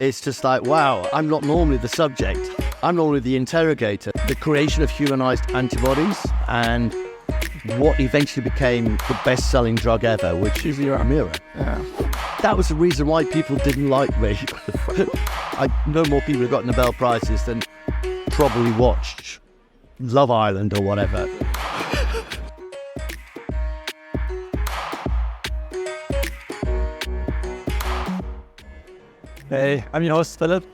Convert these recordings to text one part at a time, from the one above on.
It's just like, wow, I'm not normally the subject. I'm normally the interrogator. The creation of humanized antibodies and what eventually became the best-selling drug ever, which is E08. Yeah. That was the reason why people didn't like me. I know more people who got Nobel Prizes than probably watched Love Island or whatever. Hey, I'm your host Philip,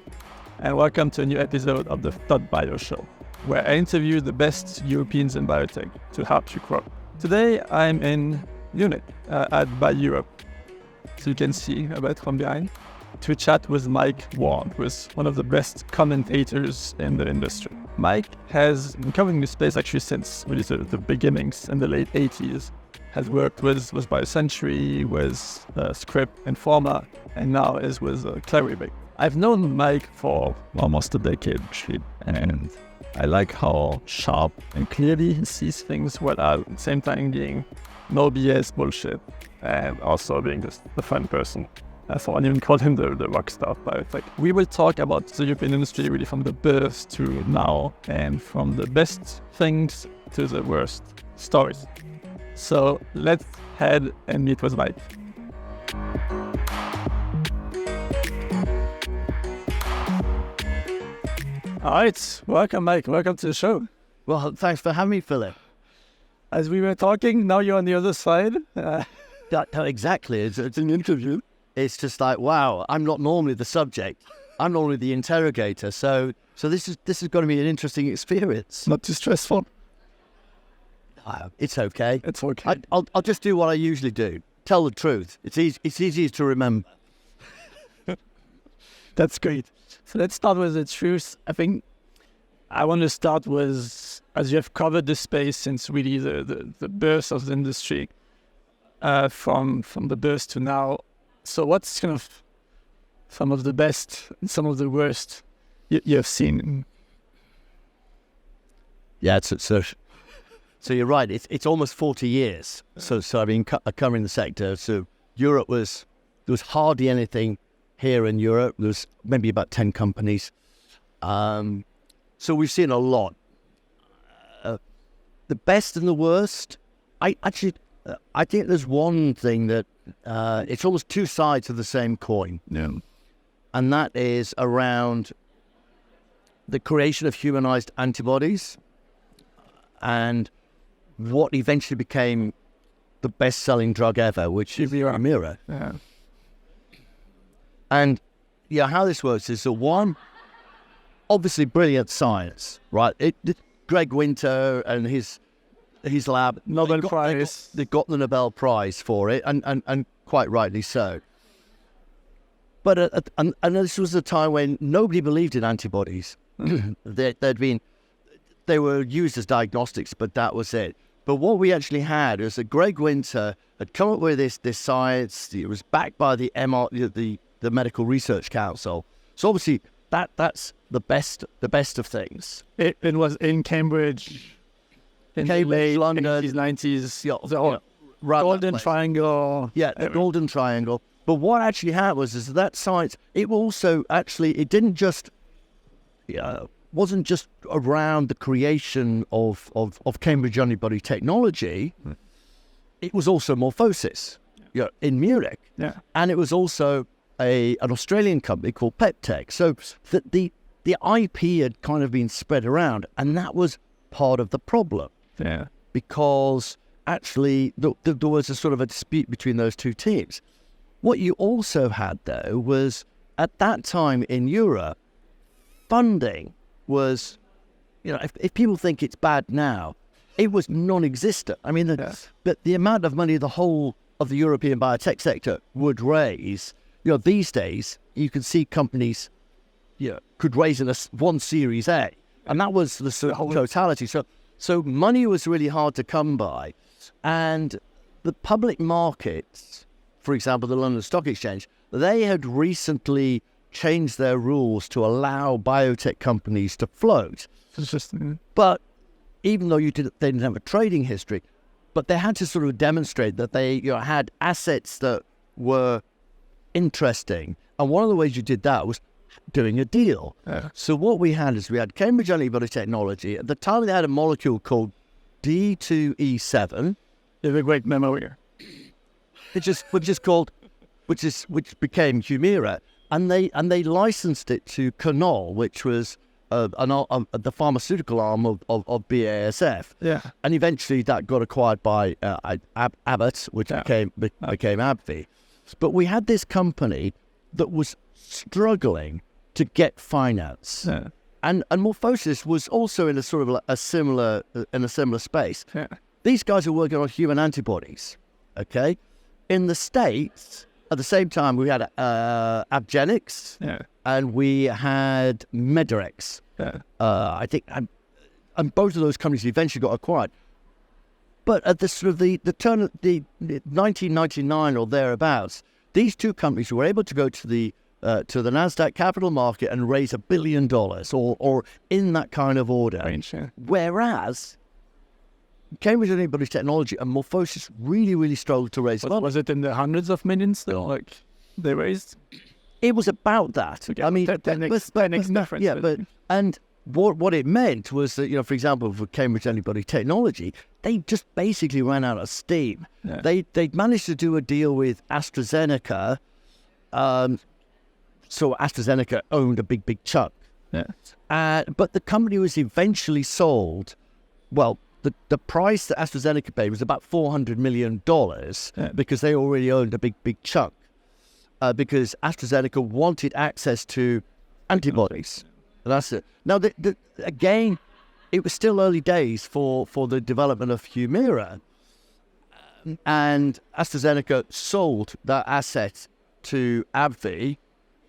and welcome to a new episode of the Flot.bio show, where I interview the best Europeans in biotech to help you grow. Today, I'm in Munich at BioEurope, so you can see a bit from behind, to chat with Mike Ward, who is one of the best commentators in the industry. Mike has been covering this space actually since really the beginnings in the late 80s. Has worked with BioCentury, with Scrip, Informa, and now is with Clarivate. I've known Mike for almost a decade, and I like how sharp and clearly he sees things without at the same time being no BS bullshit, and also being just a fun person. So I even called him the rockstar of biotech. We will talk about the European industry really from the birth to now, and from the best things to the worst stories. So let's head and meet with Mike. All right, welcome Mike, welcome to the show. Well, thanks for having me, Philip. As we were talking, now you're on the other side. Exactly, it's an interview. It's just like, wow, I'm not normally the subject. I'm normally the interrogator. So this is going to be an interesting experience. Not too stressful. It's okay. It's okay. I'll just do what I usually do. Tell the truth. It's easier to remember. That's great. So let's start with the truth. I think I want to start with, as you have covered the space since really the birth of the industry, from the birth to now. So what's kind of some of the best and some of the worst you have seen? Yeah, so you're right. It's almost 40 years. So I've been covering the sector. So there was hardly anything here in Europe. There was maybe about 10 companies. So we've seen a lot. The best and the worst. I think there's one thing that it's almost two sides of the same coin. Yeah. And that is around the creation of humanized antibodies and what eventually became the best-selling drug ever, which is E08. Yeah. And yeah, how this works is that one, obviously brilliant science, right? Greg Winter and his lab, Nobel Prize. They got the Nobel Prize for it, and quite rightly so. But and this was a time when nobody believed in antibodies. They were used as diagnostics, but that was it. But what we actually had was that Greg Winter had come up with this science. It was backed by the Medical Research Council. So obviously that's the best of things. It was in Cambridge, in the late London, 80s, 90s, the Golden Triangle. Yeah, the Golden Triangle. But what actually happened was that science, it didn't just, wasn't just around the creation of Cambridge antibody technology. It was also morphosis in Munich. Yeah. And it was also an Australian company called Biotech. So the IP had kind of been spread around, and that was part of the problem. Yeah. Because actually there was a sort of a dispute between those two teams. What you also had, though, was at that time in Europe, funding was, if people think it's bad now, it was non-existent. I mean, the amount of money the whole of the European biotech sector would raise, these days, you can see companies could raise in one Series A. And that was the whole totality. So money was really hard to come by. And the public markets, for example, the London Stock Exchange, they had recently changed their rules to allow biotech companies to float. But even though they didn't have a trading history, but they had to sort of demonstrate that they had assets that were interesting. And one of the ways you did that was doing a deal. So what we had is we had Cambridge Antibody Technology. At the time, they had a molecule called D2E7. You have a great memory. Which became Humira, and they licensed it to Canol, which was the pharmaceutical arm of BASF. Yeah. And eventually that got acquired by Abbott, which became AbbVie. But we had this company that was struggling to get finance. Yeah. And MorphoSys was also in a sort of a similar space. Yeah. These guys are working on human antibodies. Okay, in the States at the same time we had Abgenix, and we had Medirex. I think, and both of those companies eventually got acquired. But at the sort of the turn of the 1999 or thereabouts, these two companies were able to go to the Nasdaq capital market and raise $1 billion, or in that kind of order. Whereas Cambridge Antibody Technology and MorphoSys really struggled to raise money. Was it in the hundreds of millions that they raised? It was about that. Okay. I mean, that makes difference. Yeah, and what it meant was that, for example, for Cambridge Antibody Technology, they just basically ran out of steam. Yeah. They'd managed to do a deal with AstraZeneca. So AstraZeneca owned a big chunk. Yeah. But the company was eventually sold. Well, the price that AstraZeneca paid was about $400 million because they already owned a big chunk. Because AstraZeneca wanted access to antibodies. And that's it. Now, again, it was still early days for the development of Humira. And AstraZeneca sold that asset to AbbVie,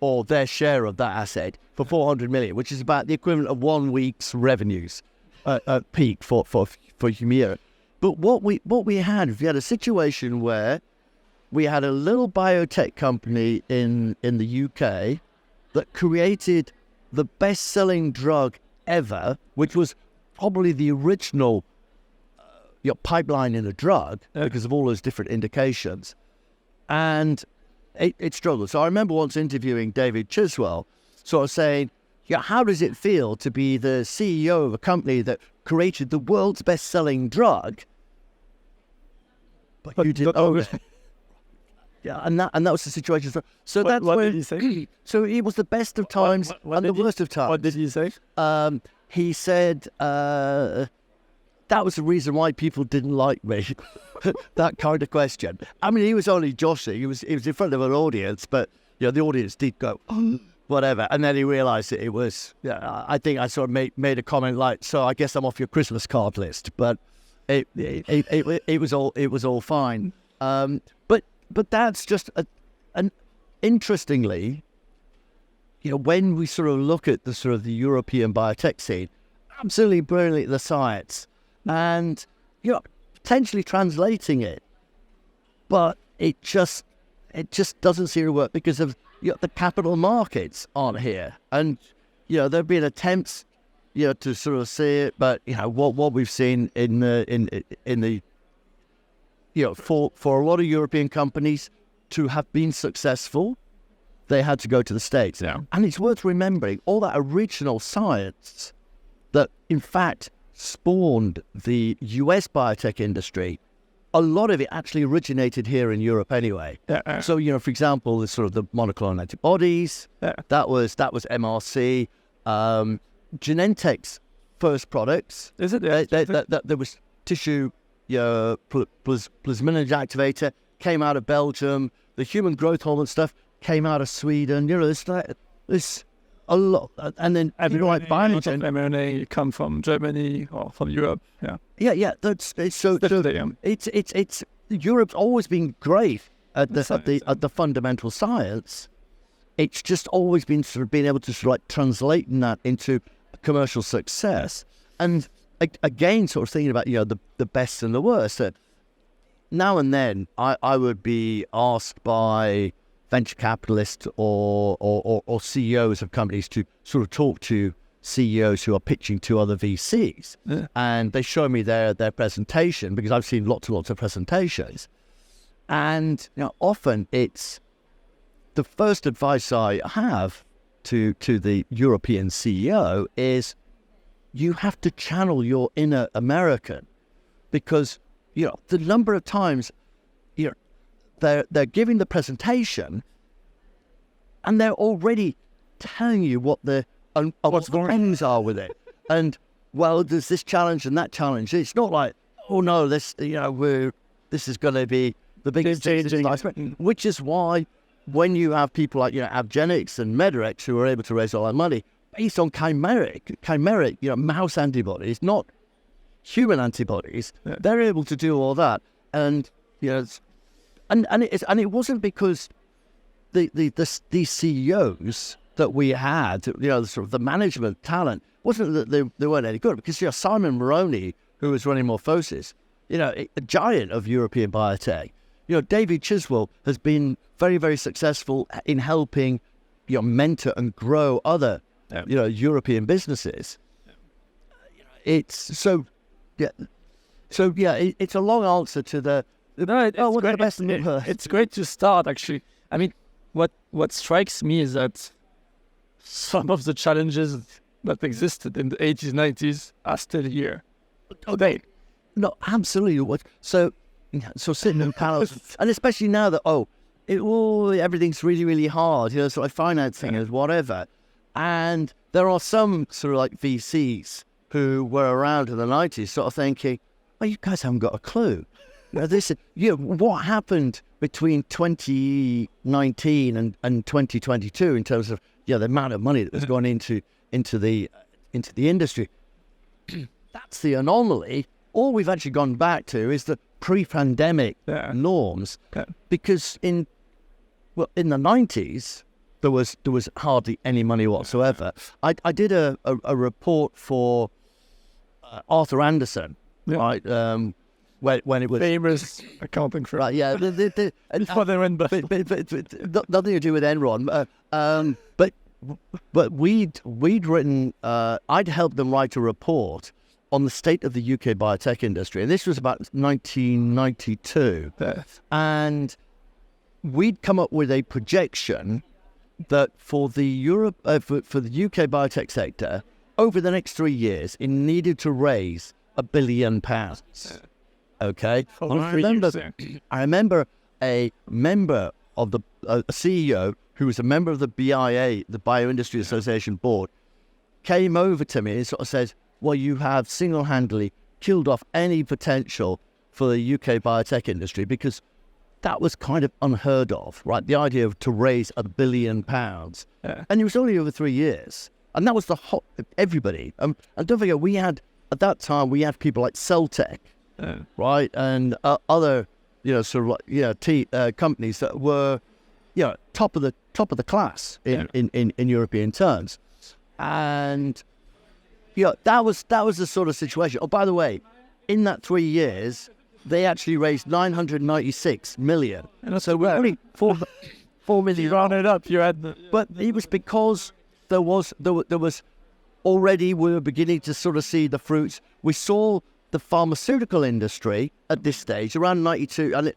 or their share of that asset, for $400 million, which is about the equivalent of 1 week's revenues at peak for Humira. But what we had a situation where we had a little biotech company in the UK that created the best-selling drug ever, which was probably the original pipeline in a drug because of all those different indications. And it struggled. So I remember once interviewing David Chiswell, sort of saying, how does it feel to be the CEO of a company that created the world's best-selling drug, but you didn't own it? Yeah, and that was the situation. So that's what where, did he say? So it was the best of times and the worst of times. What did he say? He said that was the reason why people didn't like me. That kind of question. I mean, he was only joshing. He was in front of an audience, but the audience did go, whatever. And then he realised that it was. I think I sort of made a comment like, "So I guess I'm off your Christmas card list." But it was all fine. But that's just an interestingly, when we sort of look at the European biotech scene, absolutely brilliant at the science, and potentially translating it, but it just doesn't seem to work because of the capital markets aren't here, and there've been attempts to sort of see it, but what we've seen in the for a lot of European companies to have been successful, they had to go to the States. Yeah. And it's worth remembering all that original science that, in fact, spawned the US biotech industry. A lot of it actually originated here in Europe anyway. So, for example, the sort of the monoclonal antibodies, that was MRC. Genentech's first products. Is it? There was tissue plasminogen activator, came out of Belgium. The human growth hormone stuff came out of Sweden. There's a lot. And then like Biogen, mRNA come from Germany or from Europe. Yeah. It's Europe's always been great at the fundamental science. It's just always been sort of being able to sort of like translating that into commercial success. And again, sort of thinking about the best and the worst. Now and then, I would be asked by venture capitalists or CEOs of companies to sort of talk to CEOs who are pitching to other VCs, and they show me their presentation because I've seen lots and lots of presentations, and often it's the first advice I have to the European CEO is you have to channel your inner American, because the number of times they're giving the presentation and they're already telling you what the ends are with it. And well, there's this challenge and that challenge. It's not like, oh no, this is going to be the biggest thing, which is why when you have people like Abgenics and Medirex who are able to raise all that money based on chimeric mouse antibodies, not human antibodies, they're able to do all that. And it wasn't because these CEOs that we had, sort of the management talent, wasn't that they weren't any good, because Simon Moroney, who was running Morphosis, a giant of European biotech, David Chiswell has been very, very successful in helping mentor and grow other European businesses. It's it's a long answer to the what's great. The best It's great to start, actually. I mean, what strikes me is that some of the challenges that existed in the 80s, 90s are still here. Okay. No, absolutely. So sitting in panels, and especially now that everything's really, really hard, sort of financing is whatever. And there are some sort of like VCs who were around in the 90s sort of thinking, well, you guys haven't got a clue. What happened between 2019 and 2022 in terms of the amount of money that was going into the industry. That's the anomaly. All we've actually gone back to is the pre-pandemic norms, because in the 90s there was hardly any money whatsoever. I did a report for Arthur Andersen, right? When it was famous accounting firm, right? Yeah, before they went bust. But nothing to do with Enron. But we'd written. I'd helped them write a report on the state of the UK biotech industry, and this was about 1992. And we'd come up with a projection that for the for the UK biotech sector over the next 3 years, it needed to raise £1 billion. Okay, I remember a member of a CEO who was a member of the BIA, the Bioindustry Association board, came over to me and sort of said, well, you have single-handedly killed off any potential for the UK biotech industry, because that was kind of unheard of, right? The idea of to raise £1 billion. And it was only over 3 years. And that was everybody. And don't forget, at that time, we had people like Celtech, right? And other, companies that were, top of the class in European terms. And that was the sort of situation. Oh, by the way, in that 3 years, they actually raised 996 million. And so we're only 4 million. You rounded up. You had, but it was because there was already, we were beginning to sort of see the fruits. We saw the pharmaceutical industry at this stage around 92, and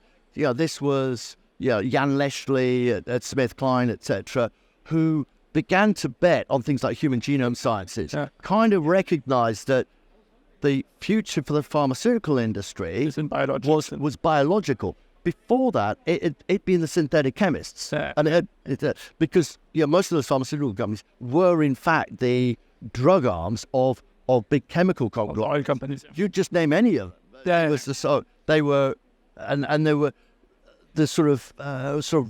this was Jan Leslie at SmithKline, etc., who began to bet on things like human genome sciences, kind of recognized that the future for the pharmaceutical industry was biological. Before that, it'd been the synthetic chemists. And because most of those pharmaceutical companies were, in fact, the drug arms of big chemical oil companies. You just name any of them. They were the sort of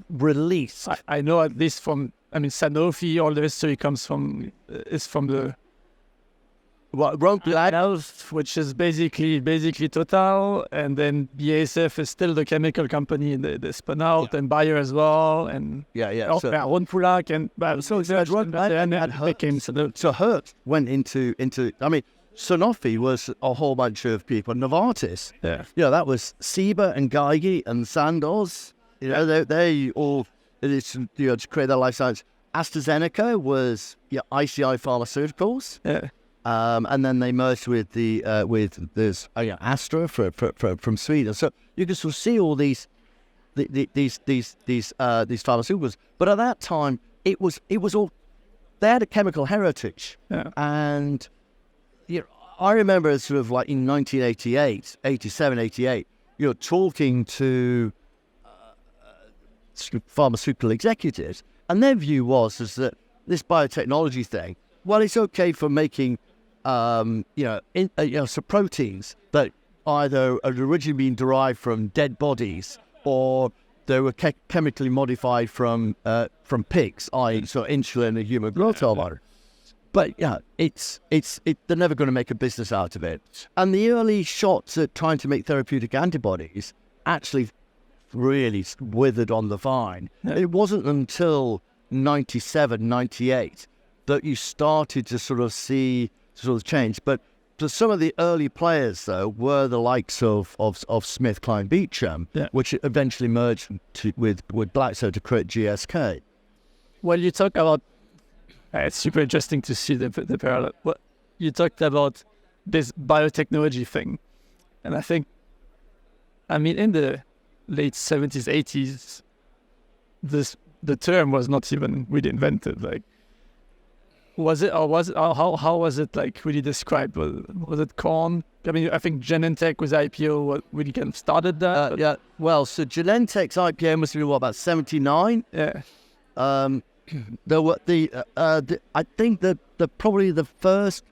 release. I know at least from, Sanofi, all the history comes from the which is basically Total, and then BASF is still the chemical company they spun out, and Bayer as well, and Ron Pulak, and so Hertz went into. Sanofi was a whole bunch of people. Novartis, that was Sieber and Geigy and Sandoz. They all to create their life science. AstraZeneca was ICI Pharmaceuticals. And then they merged with Astra from Sweden. So you can sort of see all these pharmaceuticals. But at that time, it was all they had a chemical heritage. Yeah. And I remember sort of like in 1988, 87, 88, talking to pharmaceutical executives, and their view was that this biotechnology thing, well, it's okay for making, some proteins that either had originally been derived from dead bodies or they were chemically modified from pigs, i.e., so insulin and human growth hormone. But they're never going to make a business out of it. And the early shots at trying to make therapeutic antibodies actually really withered on the vine. Yeah. It wasn't until 97, 98 that you started to sort of see sort of change. But some of the early players, though, were the likes of Smith, Klein, Beecham, which eventually merged with Glaxo to create GSK. Well, you talk about, it's super interesting to see the parallel. Well, you talked about this biotechnology thing. And I think, in the late 70s, 80s, the term was not even really invented. Like, how was it like really described? Was it corn? I think Genentech was IPO what really kind of started that. Well, so Genentech's IPO must have been about 79. Yeah. There were I think that probably the first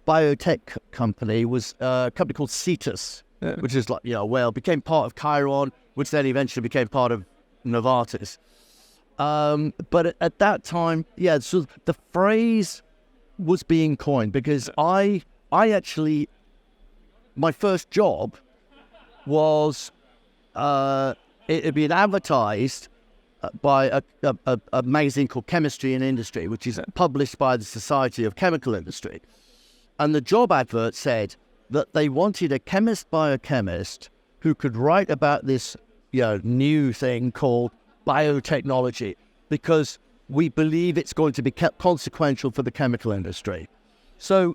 biotech company was a company called Cetus, which is became part of Chiron, which then eventually became part of Novartis. But at that time, so the phrase was being coined because I actually, my first job was, it had been advertised by a magazine called Chemistry and Industry, which is published by the Society of Chemical Industry. And the job advert said that they wanted a biochemist who could write about this new thing called biotechnology, because we believe it's going to be consequential for the chemical industry. So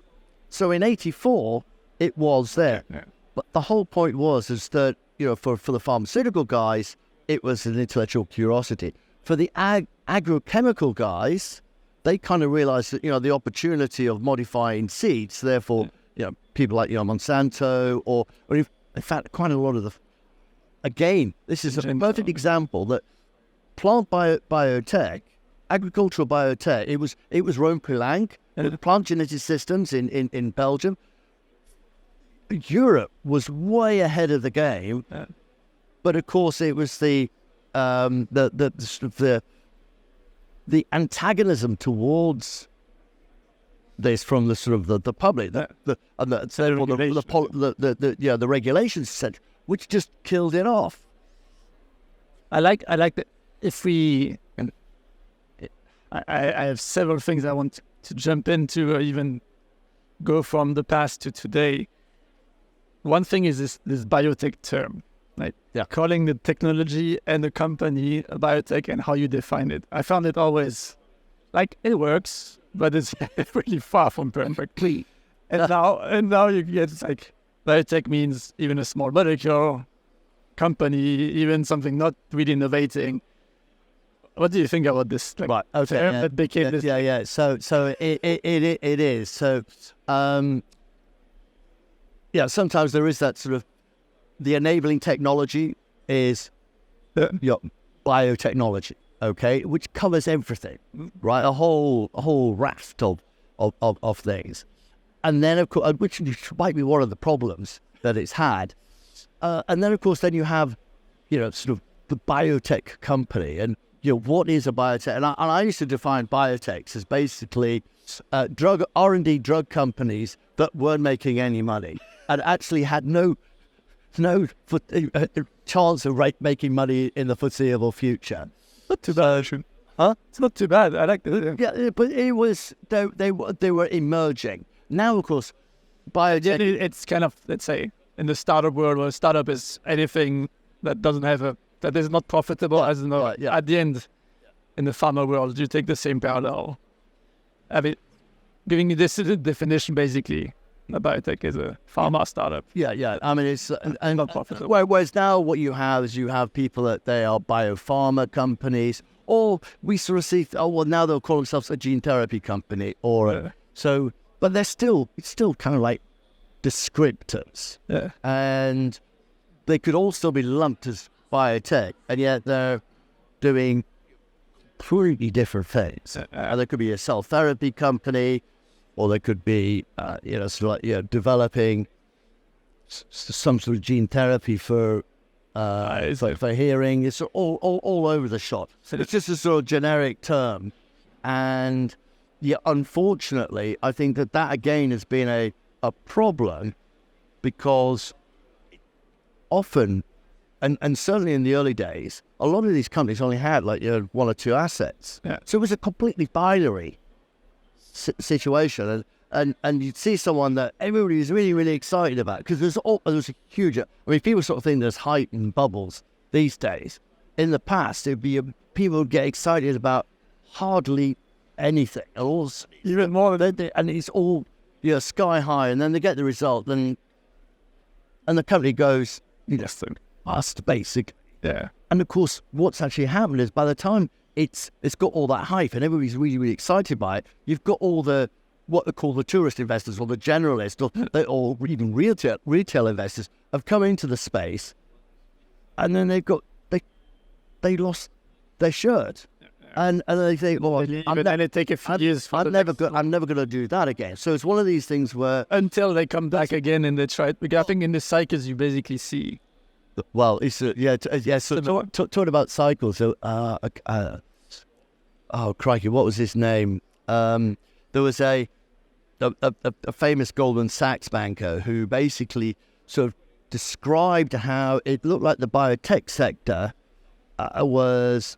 in 84, it was there. Yeah. But the whole point was that, for the pharmaceutical guys, it was an intellectual curiosity. For the agrochemical guys, they kind of realized that, the opportunity of modifying seeds, therefore, people like, Monsanto or in fact, quite a lot of again, this is a perfect example that plant biotech, agricultural biotech, it was Rome Poulenc, plant genetic systems in Belgium. Europe was way ahead of the game, but of course it was the antagonism towards this from the sort of the public, the regulations said, which just killed it off. I like that. If we, I have several things I want to jump into, or even go from the past to today. One thing is this biotech term, right? Yeah. Calling the technology and the company a biotech and how you define it. I found it always, it works, but it's really far from perfect. And now you get biotech means even a small molecule company, even something not really innovating. What do you think about this? Right. Okay. Term that became this. Yeah. So it is. So sometimes there is that sort of the enabling technology is biotechnology. Okay, which covers everything, right? A whole raft of things, and then of course, which might be one of the problems that it's had, and then of course, then you have, sort of the biotech company, and what is a biotech? And I used to define biotechs as basically R&D drug companies that weren't making any money and actually had no chance of making money in the foreseeable future. Not too bad. Huh? It's not too bad. I like it. Yeah, but it was they were emerging. Now, of course, biotech. It's kind of, let's say, in the startup world, where a startup is anything that doesn't have that is not profitable. At the end, in the pharma world, you take the same parallel. Giving you this definition, basically, a biotech is a pharma startup. Yeah. It's not profitable. Whereas now what you have is people that they are biopharma companies, Or we sort of see, now they'll call themselves a gene therapy company, but it's still kind of like descriptors. Yeah. And they could all still be lumped as biotech, and yet they're doing pretty different things. There could be a cell therapy company, or there could be, developing some sort of gene therapy for hearing. It's all over the shop. It's just a sort of generic term, and unfortunately, I think that again has been a problem, because often, and certainly in the early days, a lot of these companies only had one or two assets. Yeah. So it was a completely binary situation, and you'd see someone that everybody was really, really excited about, because there's a huge. I mean, people sort of think there's hype and bubbles these days. In the past, it'd be people would get excited about hardly anything, Even more than and it's all sky high, and then they get the result, and the company goes bust, basically. Yeah. And of course, what's actually happened is by the time it's got all that hype and everybody's really, really excited by it, you've got all what they call the tourist investors, or the generalists, or even retail investors have come into the space, and then they lost their shirt. And they think, take a few years. I'm never going to do that again. So it's one of these things where until they come back again and they try. Because I think in the cycles you basically see. Well, it's So talking about cycles. So, crikey, what was his name? There was a famous Goldman Sachs banker who basically sort of described how it looked like the biotech sector was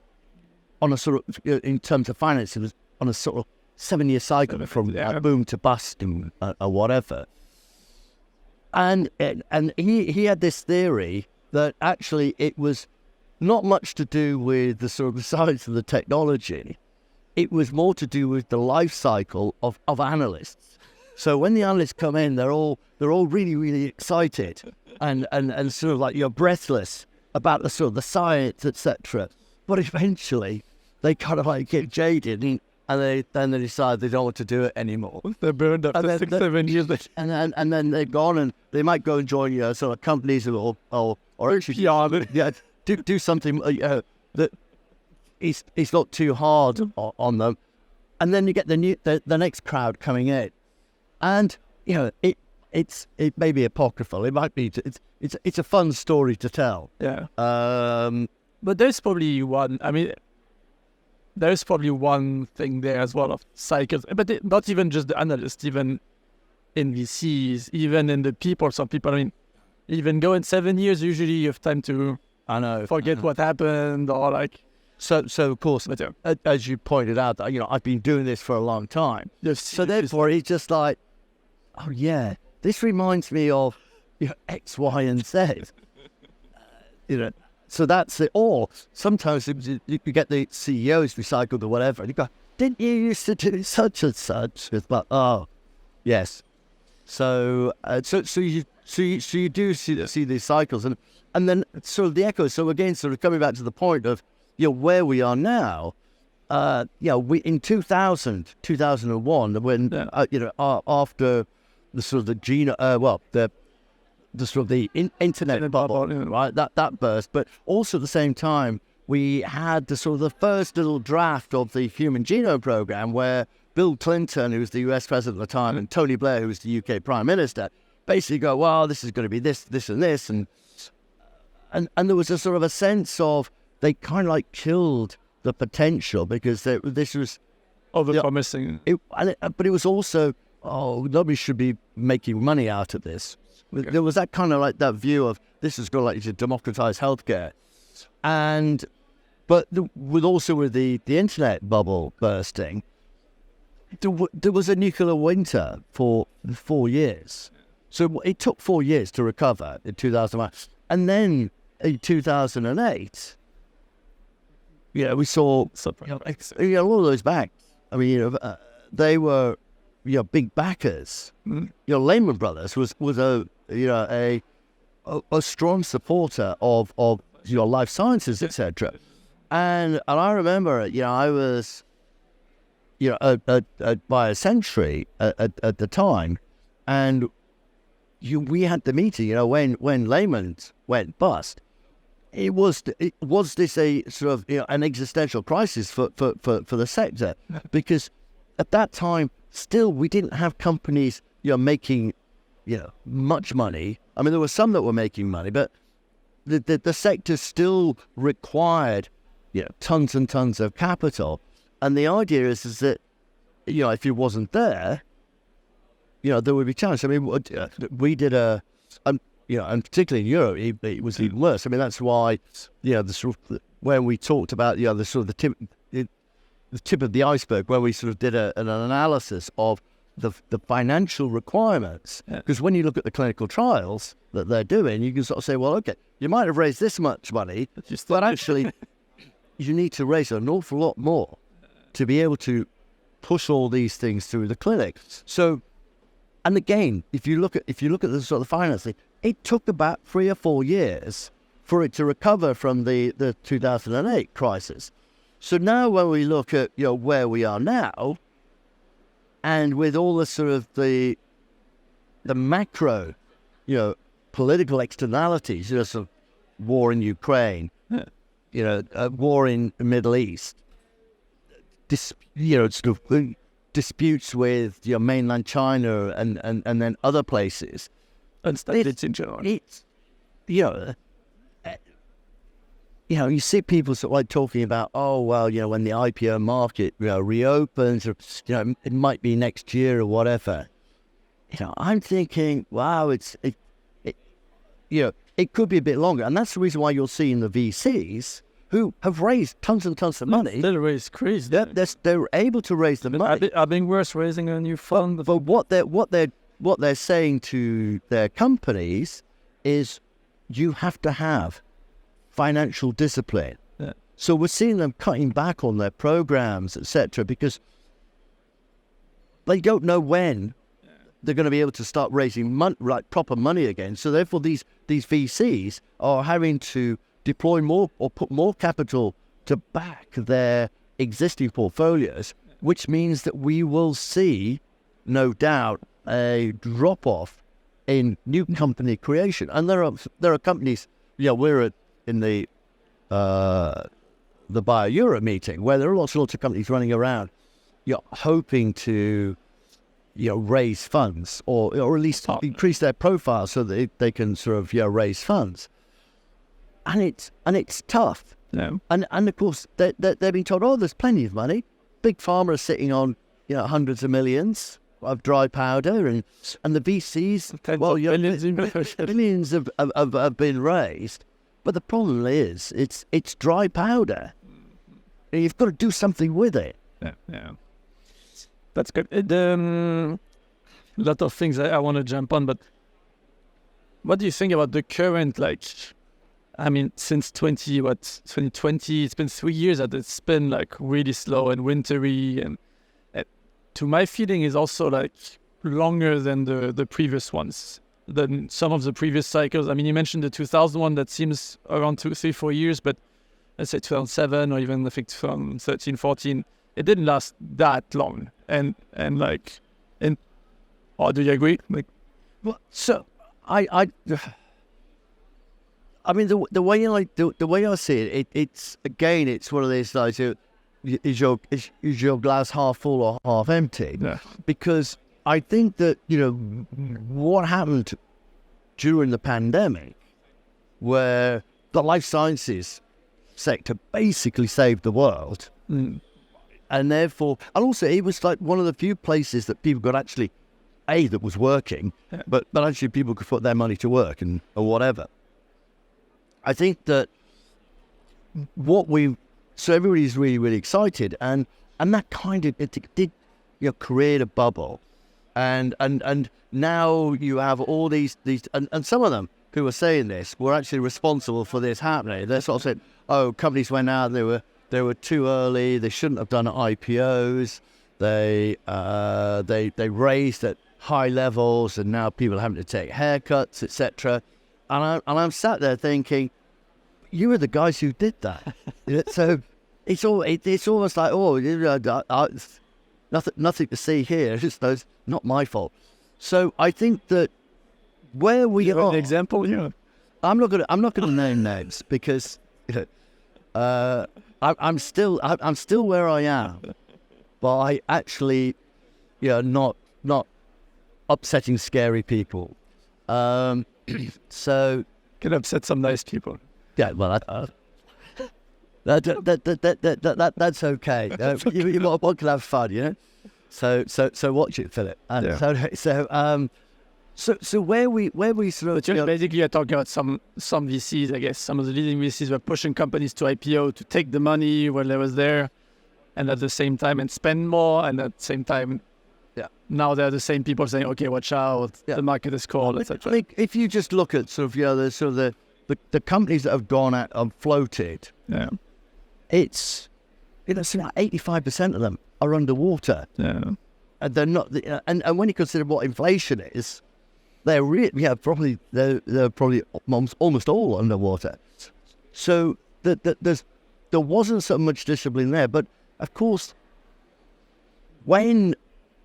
on a sort of, in terms of finance, it was on a sort of 7-year cycle from boom to bust or whatever. And he had this theory that actually it was not much to do with the sort of the science of the technology. It was more to do with the life cycle of analysts. So when the analysts come in, they're all really, really excited and sort of like you're breathless about the sort of the science, etc. But eventually they kind of like get jaded and they decide they don't want to do it anymore. They're burned up for 6-7 years. And then they're gone, and they might go and join sort of companies or actually do something that it's not too hard on them, and then you get the next crowd coming in, and it may be apocryphal. It might be it's a fun story to tell. Yeah. But there's probably one. I mean, there's probably one thing there as well of cycles, but not even just the analysts, even in VCs, even in the people. Some people, I mean, even go in 7 years. Usually, you have time to forget what happened or like. So of course, as you pointed out, I've been doing this for a long time. So therefore, he's just like, oh yeah, this reminds me of X, Y, and Z. So that's it. Or sometimes you get the CEOs recycled or whatever, and you go, didn't you used to do such and such? It's like, oh, yes. So you do see these cycles, and then sort of the echoes. So again, sort of coming back to the point of where we are now. We in 2001 when after the sort of the internet bubble, right? That burst, but also at the same time we had the sort of the first little draft of the Human Genome Program, where Bill Clinton, who was the US president at the time, and Tony Blair, who was the UK Prime Minister, basically go, well, this is going to be this, and this, and there was a sort of a sense of they kind of like killed the potential because this was over-promising. But it was also, nobody should be making money out of this. Okay. There was that kind of like that view of this is going to democratize healthcare, but with the internet bubble bursting, there was a nuclear winter for 4 years. So it took 4 years to recover in 2001, and then in 2008. We saw all of those banks. I mean, they were big backers. Mm-hmm. Lehman Brothers was a strong supporter of life sciences, etc. And I remember, I was, at BioCentury at the time, and we had the meeting, when Lehman went bust. Was this a sort of an existential crisis for the sector? Because at that time, still we didn't have companies making much money. I mean, there were some that were making money, but the sector still required tons and tons of capital. And the idea is that if it wasn't there, there would be challenge. I mean, we did and particularly in Europe, it was even worse. I mean, that's why, the sort of when we talked about the sort of the tip of the iceberg, where we sort of did an analysis of the financial requirements. Because when you look at the clinical trials that they're doing, you can sort of say, well, okay, you might have raised this much money, but actually, you need to raise an awful lot more to be able to push all these things through the clinic. So, and again, if you look at the sort of financing, it took about 3 or 4 years for it to recover from the 2008 crisis. So now when we look at where we are now, and with all the sort of the macro, political externalities, sort of war in Ukraine, war in the Middle East, sort of disputes with mainland China and then other places. It's in general. It's you see people sort of like talking about, oh well, when the IPO market reopens, or it might be next year or whatever. I'm thinking, wow, it could be a bit longer, and that's the reason why you're seeing the VCs who have raised tons and tons of money. They'll raise crazy. They're able to raise the money. I've been worse raising a new fund. But what they're saying to their companies is, you have to have financial discipline. Yeah. So we're seeing them cutting back on their programs, etc., because they don't know when they're going to be able to start raising proper money again. So therefore, these VCs are having to deploy more or put more capital to back their existing portfolios, which means that we will see, no doubt, a drop-off in new company creation. And there are companies, we're in the Bio Europe meeting, where there are lots of companies running around, hoping to raise funds or at least increase their profile so that they can sort of raise funds. And it's tough. No. And of course they're being told, oh, there's plenty of money. Big pharma are sitting on hundreds of millions of dry powder, and the VCs, billions have been raised. But the problem is, it's dry powder. And you've got to do something with it. Yeah. That's good. A lot of things I want to jump on, but what do you think about the current, since 2020, it's been 3 years that it's been really slow and wintry, and to my feeling is also longer than the previous ones, than some of the previous cycles. I mean, you mentioned the 2001, that seems around 2, 3, 4 years, but let's say 2007 or even I think 2013, 14, it didn't last that long. And do you agree? Well, so I mean, the way I see it, it's again, it's one of these is your glass half full or half empty? Yeah. Because I think that what happened during the pandemic, where the life sciences sector basically saved the world, and therefore, and also it was one of the few places that people could actually, that was working, but actually people could put their money to work or whatever. I think that so everybody's really, really excited, and that kind of it did create a bubble, and now you have all these and some of them who were saying this were actually responsible for this happening. They sort of said, oh, companies went out, they were too early, they shouldn't have done IPOs, they raised at high levels, and now people are having to take haircuts, etc. And I'm sat there thinking, you were the guys who did that. So it's almost like, nothing to see here. It's not my fault. So I think that where we are, an example, yeah. I'm not gonna name names because I'm still where I am, but I actually, not upsetting scary people. So Can upset some nice people. yeah, well, that's okay. One can have fun, So watch it, Philip. So where we sort of Just basically, you're talking about some VCs. I guess some of the leading VCs were pushing companies to IPO to take the money when they was there, and at the same time and spend more, and at the same time, now they're the same people saying, okay, watch out, the market is cold, etc. I think if you just look at sort of the companies that have gone out and floated, it's something like 85% of them are underwater. Yeah, and they're not. And when you consider what inflation is, they're probably almost all underwater. So there wasn't so much discipline there. But of course, when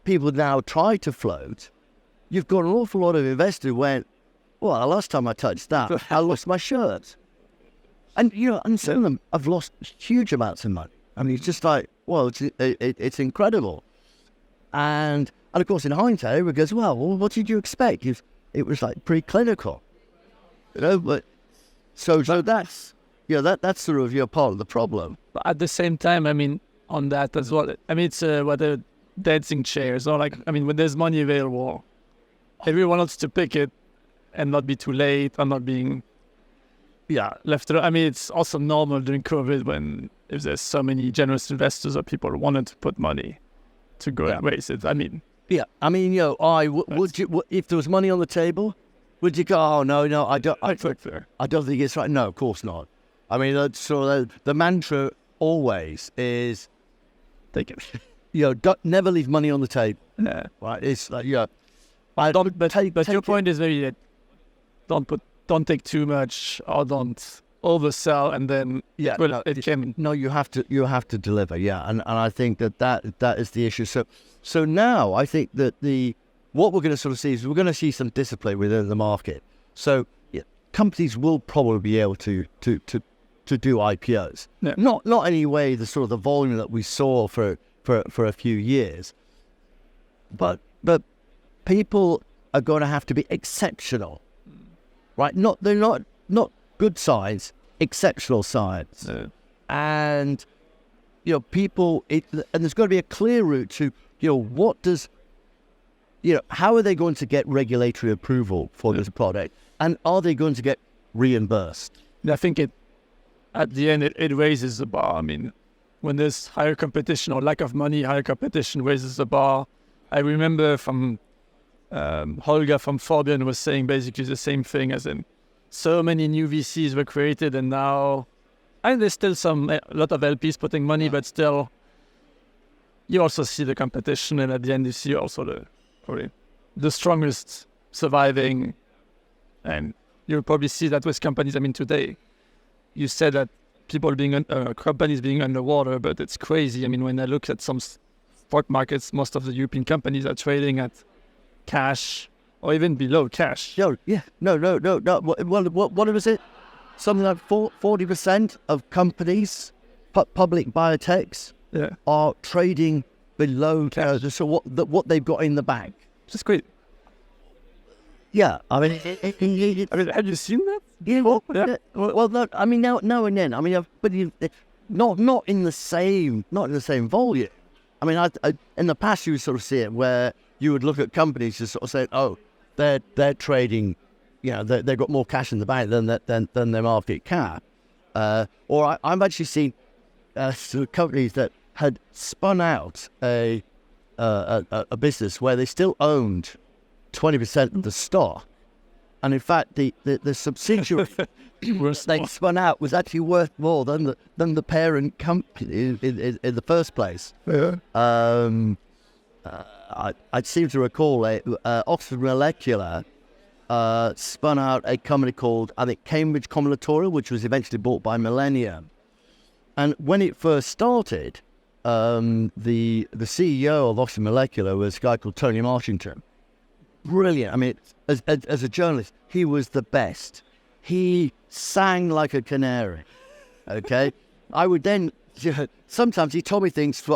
people now try to float, you've got an awful lot of investors who went, well, the last time I touched that, I lost my shirt. And and some of them have lost huge amounts of money. I mean, it's just like, well, it's incredible. And of course, in hindsight, everyone goes, well, what did you expect? It was like preclinical, But so that's that's sort of part of the problem. but at the same time, I mean, on that as well. I mean, it's whether dancing chairs or when there's money available, everyone wants to pick it and not be too late or not being left. I mean, it's also normal during COVID if there's so many generous investors or people who wanted to put money to go and raise it. I mean, would you, if there was money on the table, would you go, oh, no, I don't think it's right. No, of course not. I mean, the mantra always is, take it. never leave money on the table. Yeah. Right? It's like, But your point is maybe that don't take too much or don't oversell, and then it can. No, you have to deliver. Yeah, and I think that is the issue. So now I think that what we're going to sort of see is we're going to see some discipline within the market. So companies will probably be able to do IPOs. Yeah. Not anyway the sort of the volume that we saw for a few years, but people are going to have to be exceptional, right? They're not good science, exceptional science. No. And people, and there's got to be a clear route to what does how are they going to get regulatory approval for this product, and are they going to get reimbursed? I think at the end it raises the bar. I mean, when there's higher competition or lack of money, higher competition raises the bar. I remember from Holger from Fabian was saying basically the same thing, as in so many new VCs were created, and now there's still a lot of LPs putting money, but still you also see the competition, and at the end you see also the strongest surviving, and you'll probably see that with companies. I mean, today you said that companies being underwater, but it's crazy. I mean, when I look at some stock markets, most of the European companies are trading at cash or even below cash. No. What was it? Something like 40% of companies, public biotechs, are trading below cash. So what they've got in the bank. That's great. Yeah, I mean, have you seen that? Yeah. Well, no, I mean, now and then. I mean, but not in the same volume. I mean, I in the past you would sort of see it where you would look at companies just sort of say, oh, they're trading, they've got more cash in the bank than their market cap. Or I've actually seen sort of companies that had spun out a business where they still owned 20% of the stock, and in fact the subsidiary they spun out was actually worth more than the parent company in the first place. I seem to recall Oxford Molecular spun out a company called, I think, Cambridge Combinatorial, which was eventually bought by Millennium. And when it first started, the CEO of Oxford Molecular was a guy called Tony Marchington. Brilliant. I mean, as a journalist, he was the best. He sang like a canary. Okay, I would then sometimes he told me things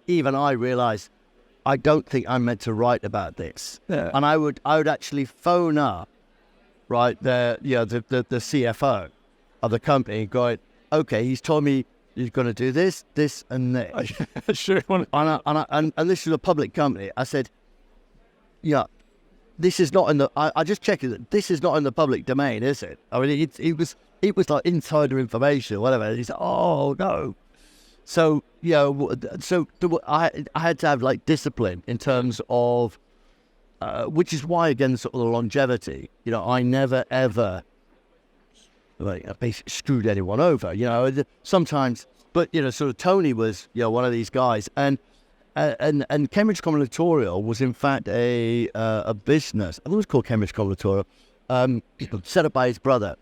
even I realised I don't think I'm meant to write about this. Yeah. And I would actually phone up, right, the CFO of the company, going, okay, he's told me he's going to do this, and this. Sure. And this is a public company. I said, yeah, this is not in the. I just checked it. This is not in the public domain, is it? I mean, it was like insider information, or whatever. He said, oh no. So I had to have like discipline in terms of, which is why again sort of the longevity. I never ever basically screwed anyone over. Sometimes, but sort of Tony was one of these guys, and Cambridge Combinatorial was in fact a business. I think it was called Cambridge Combinatorial, set up by his brother,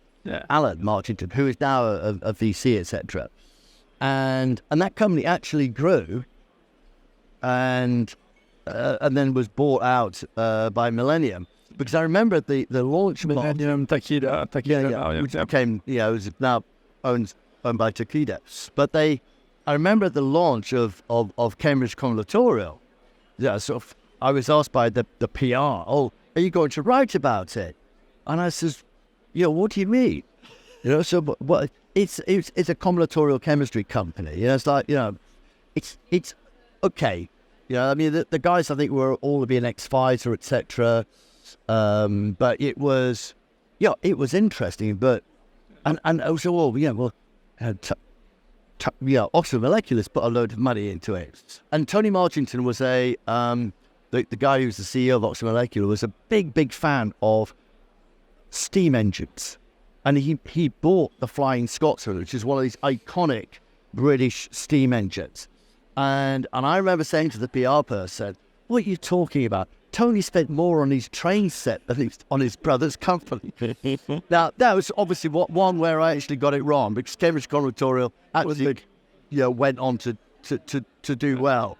Alan Marchington, who is now a VC, etc. And that company actually grew, and then was bought out by Millennium. Because I remember the launch of Millennium, Takeda, which became was now owned by Takeda. But I remember the launch of Cambridge Combinatorial. I was asked by the PR, "Oh, are you going to write about it?" And I says, "What do you mean?" So what? It's a combinatorial chemistry company. It's like it's okay. I mean the guys I think were all to be an ex-fighter, etc. But it was interesting. But and also Oxford Molecular's put a load of money into it. And Tony Marchington was the guy who's the CEO of Oxford Molecular was a big fan of steam engines. And he bought the Flying Scotsman, which is one of these iconic British steam engines. And I remember saying to the PR person, "What are you talking about? Tony spent more on his train set than on his brother's company." Now, that was obviously one where I actually got it wrong, because Cambridge Combinatorial actually went on to do well.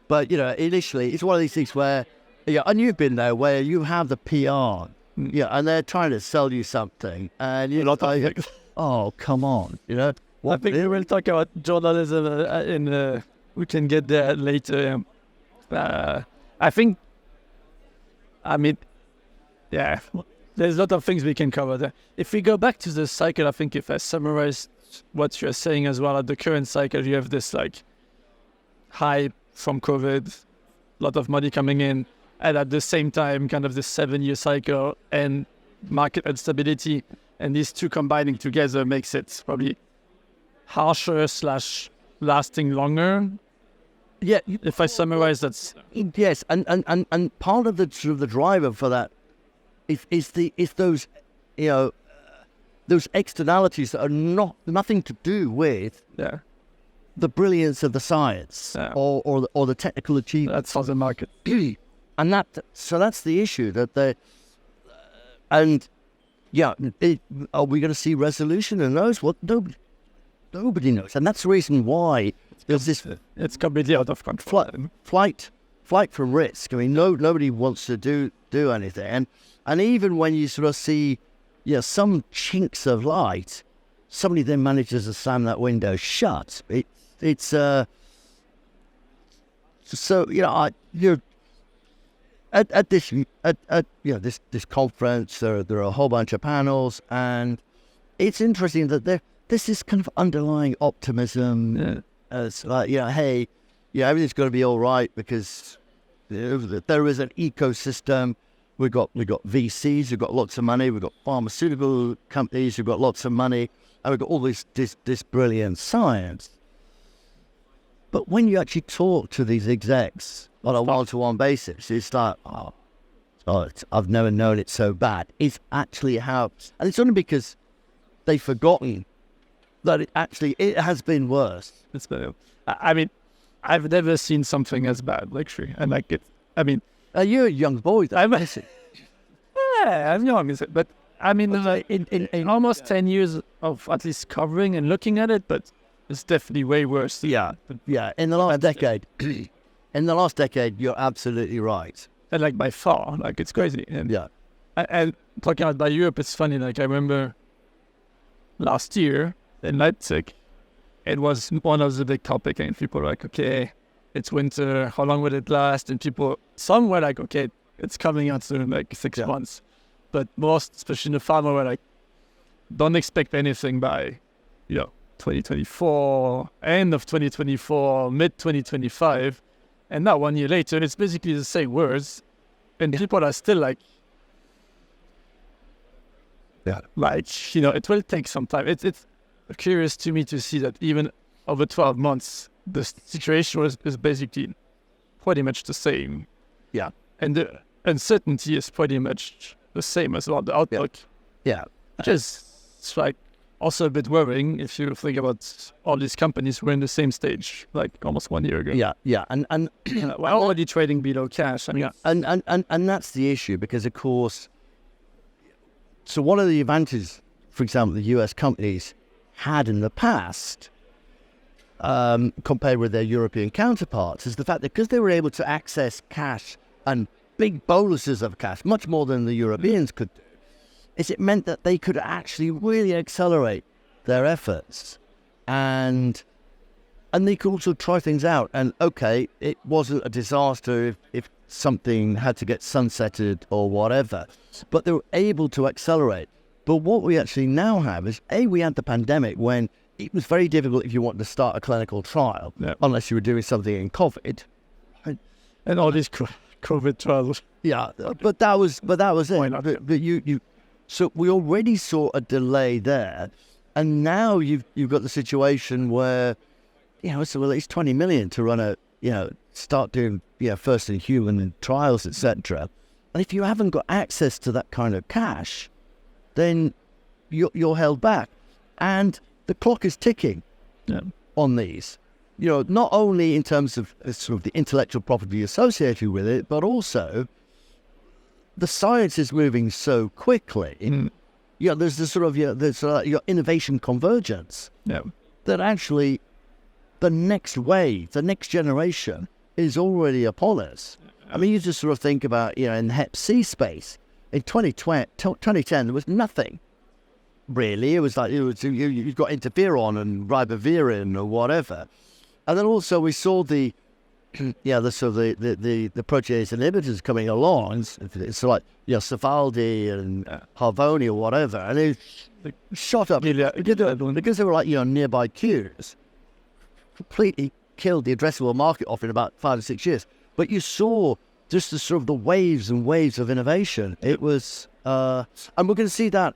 But, initially, it's one of these things where, and you've been there, where you have the PR. And they're trying to sell you something, and you're not like, "Oh, come on," I think we will talk about journalism we can get there later. There's a lot of things we can cover there. If we go back to the cycle, I think if I summarize what you're saying as well, at the current cycle, you have this like high from COVID, a lot of money coming in, and at the same time, kind of the 7-year cycle and market instability, and these two combining together makes it probably harsher / lasting longer. Yeah, if I summarize, that's yes, and part of the sort of the driver for that is those those externalities that are nothing to do with the brilliance of the science or the technical achievement. That's for the market. And that's the issue that are we going to see resolution? Who knows? What nobody knows, and that's the reason why there's this. It's completely out of control. Flight from risk. I mean, nobody wants to do anything, and even when you sort of see, some chinks of light, somebody then manages to slam that window shut. It's so At this conference, there are a whole bunch of panels, and it's interesting that there's this kind of underlying optimism. It's like, hey, everything's going to be all right because there is an ecosystem. We've got VCs who've got lots of money. We've got pharmaceutical companies who've got lots of money, and we've got all this brilliant science. But when you actually talk to these execs on a one-to-one basis, it's like, I've never known it so bad. It's actually how, and it's only because they've forgotten that it has been worse. It's been, I mean, I've never seen something as bad, literally, and like it. I mean, you're a young boy. I'm Yeah, I'm young, but I mean, in almost 10 years of at least covering and looking at it, but it's definitely way worse. Yeah. In the last decade, you're absolutely right. And like by far, like it's crazy. And talking about Europe, it's funny. Like I remember last year in Leipzig, it was one of the big topics, and people were like, okay, it's winter, how long will it last? And some were like, okay, it's coming out soon, like 6 months. But most, especially in the pharma, were like, don't expect anything by, 2024, end of 2024, mid 2025. And now 1 year later, it's basically the same words. And people are still like, it will take some time. It's curious to me to see that even over 12 months, the situation is basically pretty much the same. Yeah. And the uncertainty is pretty much the same as well, the outlook. Yeah. Which is like also a bit worrying if you think about all these companies who were in the same stage like almost 1 year ago. Yeah. And we're already trading below cash. I mean, and that's the issue, because of course, so one of the advantages, for example, the US companies had in the past, compared with their European counterparts, is the fact that because they were able to access cash and big boluses of cash, much more than the Europeans could do, is it meant that they could actually really accelerate their efforts, and they could also try things out. And okay, it wasn't a disaster if something had to get sunsetted or whatever, but they were able to accelerate. But what we actually now have is, we had the pandemic when it was very difficult if you wanted to start a clinical trial, unless you were doing something in COVID. And all these COVID trials. Yeah, but that was it. But so we already saw a delay there, and now you've got the situation where, it's 20 million to run start doing first in human trials, etc. And if you haven't got access to that kind of cash, then you're held back, and the clock is ticking on these. Not only in terms of sort of the intellectual property associated with it, but also the science is moving so quickly. There's this sort of your innovation convergence. That actually the next wave, the next generation is already upon us. I mean, you just sort of think about in the Hep C space in 2010 there was nothing really. It was like you've got interferon and ribavirin or whatever. And then also we saw the protease inhibitors coming along. It's like Sovaldi and Harvoni or whatever, and they shot up because they were like nearby cures. Completely killed the addressable market off in about 5 or 6 years. But you saw just the sort of the waves and waves of innovation. It was, and we're going to see that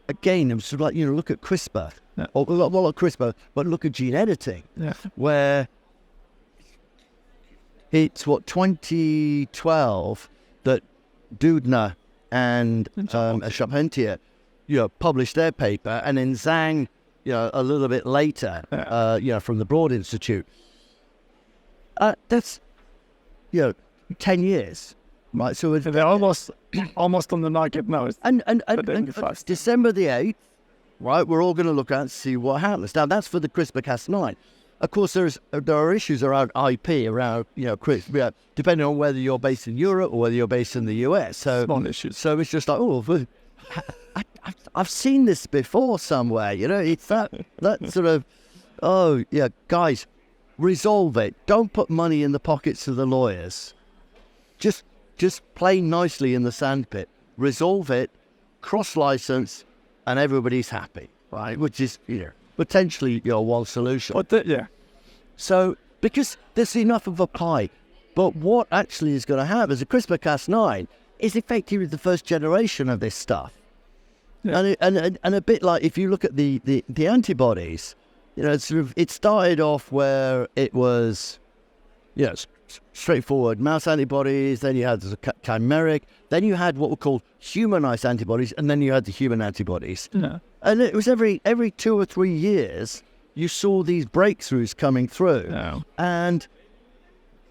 again. It was sort of like look at CRISPR. Or well, not CRISPR, but look at gene editing, where it's 2012 that Doudna and Charpentier, published their paper, and then Zhang, a little bit later, from the Broad Institute. That's 10 years, right? So they're almost on the market now. And December the 8th. Right, we're all going to look at and see what happens. Now, that's for the CRISPR-Cas9. Of course, there are issues around IP, around depending on whether you're based in Europe or whether you're based in the US. So, small issues. So it's just like, I've seen this before somewhere. It's that sort of, guys, resolve it. Don't put money in the pockets of the lawyers. Just play nicely in the sandpit. Resolve it. Cross-license. And everybody's happy, right? Which is, potentially your one solution. So, because there's enough of a pie. But what actually is going to happen is a CRISPR-Cas9 is effectively the first generation of this stuff. And a bit like if you look at the antibodies, it started off where it was, straightforward mouse antibodies, then you had the chimeric, then you had what were called humanized antibodies, and then you had the human antibodies. And it was every 2 or 3 years you saw these breakthroughs coming through. And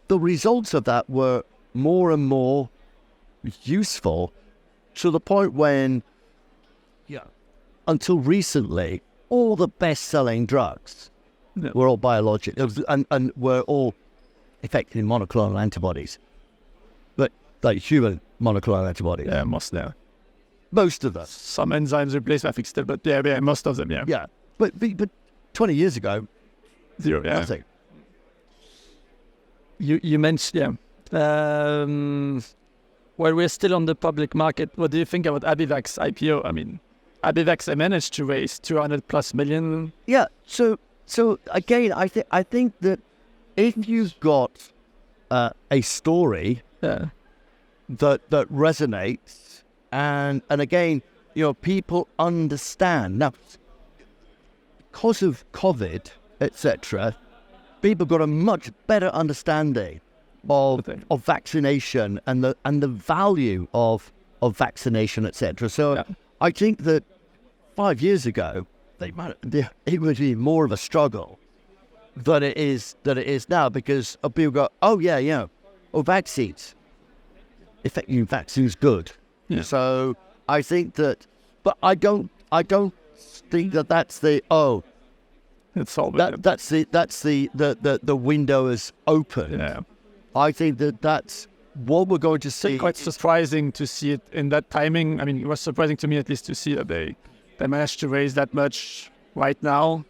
the results of that were more and more useful to the point when, until recently, all the best-selling drugs were all biologics and were all effectively monoclonal antibodies, but like human monoclonal antibodies. Yeah, most now. Most of them. Some enzymes replace, I think, still, but yeah, most of them, yeah. Yeah, but 20 years ago, zero, yeah. nothing. You mentioned, while we're still on the public market, what do you think about Abivac's IPO? I mean, Abivax, they managed to raise 200+ million. Yeah, so again, I think that if you've got a story that resonates, and again, people understand now because of COVID, etc. People got a much better understanding of vaccination and the value of vaccination, etc. So I think that 5 years ago, it would be more of a struggle than it is now, because people go, vaccines. Effectively, vaccines good. Yeah. So I think that, but I don't think that that's the it's all that's the window is open. Yeah. I think that's what we're going to see. It's quite surprising to see it in that timing. I mean, it was surprising to me at least to see that they managed to raise that much right now.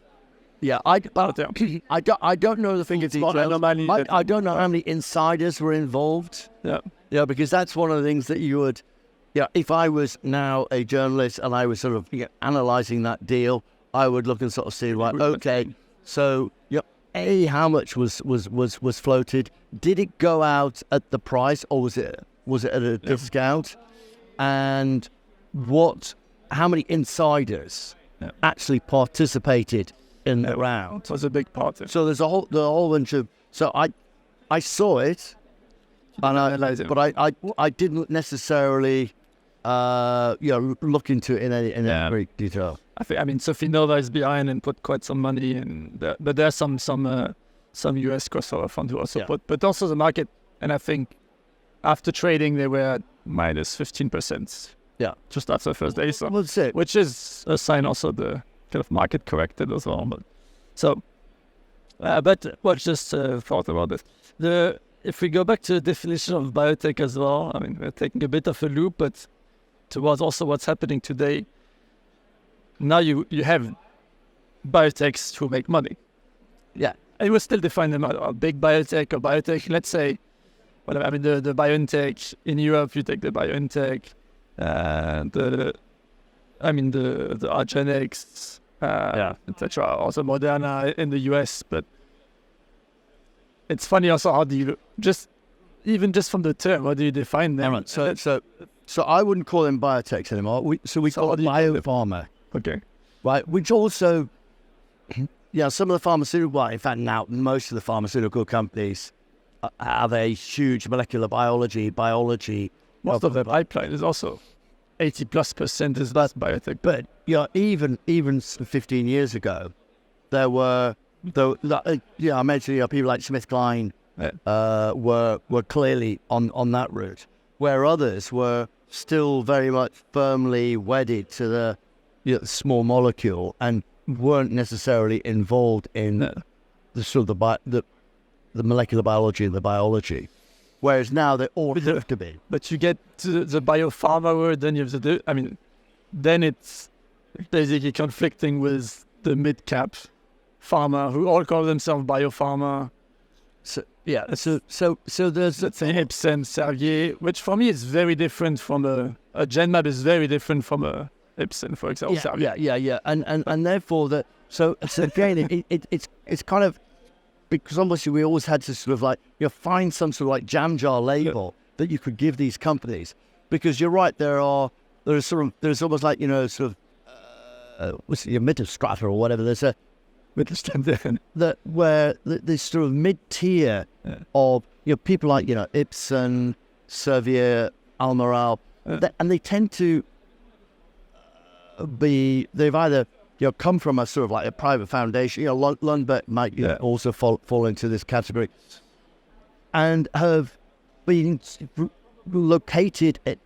Yeah, I don't know the thing. It's not anomaly. I don't know how many insiders were involved. Yeah, because that's one of the things that you would. Yeah, if I was now a journalist and I was sort of analysing that deal, I would look and sort of see, right, okay, so how much was floated? Did it go out at the price, or was it at a discount? And how many insiders actually participated in the round? It was a big part. So there's a whole bunch of. So I saw it, but I didn't necessarily look into it in any great detail. I mean, Sophie Nova is behind and put quite some money in, but there's some US crossover fund who also put, but also the market. And I think after trading they were minus 15%. Yeah, just after the first day. So that's it. Which is a sign also the kind of market corrected as well. But just thought about this. If we go back to the definition of biotech as well, I mean, we're taking a bit of a loop, but towards also what's happening today. Now you have biotechs who make money. Yeah. And we still define them as big biotech or biotech. Let's say, whatever. I mean, the BioNTech in Europe, you take the BioNTech, the Argenx, etc. Also Moderna in the US. But it's funny also how do you just from the term, how do you define them? So I wouldn't call them biotechs anymore. We call it biopharma. Okay. Right, which also, some of the pharmaceutical, in fact, now most of the pharmaceutical companies have a huge molecular biology. Most of their pipeline is also 80+% is that biotech. But even 15 years ago, there were I mentioned people like SmithKline were clearly on that route, where others were still very much firmly wedded to the small molecule and weren't necessarily involved in the sort of the molecular biology and the biology, whereas now they all have to be. But you get to the biopharma word, then you have to then it's basically conflicting with the mid-cap pharma who all call themselves biopharma. So there's, let's say, Ipsen, Servier, which for me is very different from a Genmab is very different from a Ipsen, for example. Yeah. And therefore so again it's kind of, because obviously we always had to sort of find some sort of like jam jar label that you could give these companies, because you're right, there's almost like sort of what's it, your middle strata or whatever. There's a where this sort of mid-tier of people like Ipsen, Servier, Almirall, and they tend to they've either come from a sort of like a private foundation. Lundbeck might also fall into this category, and have been located at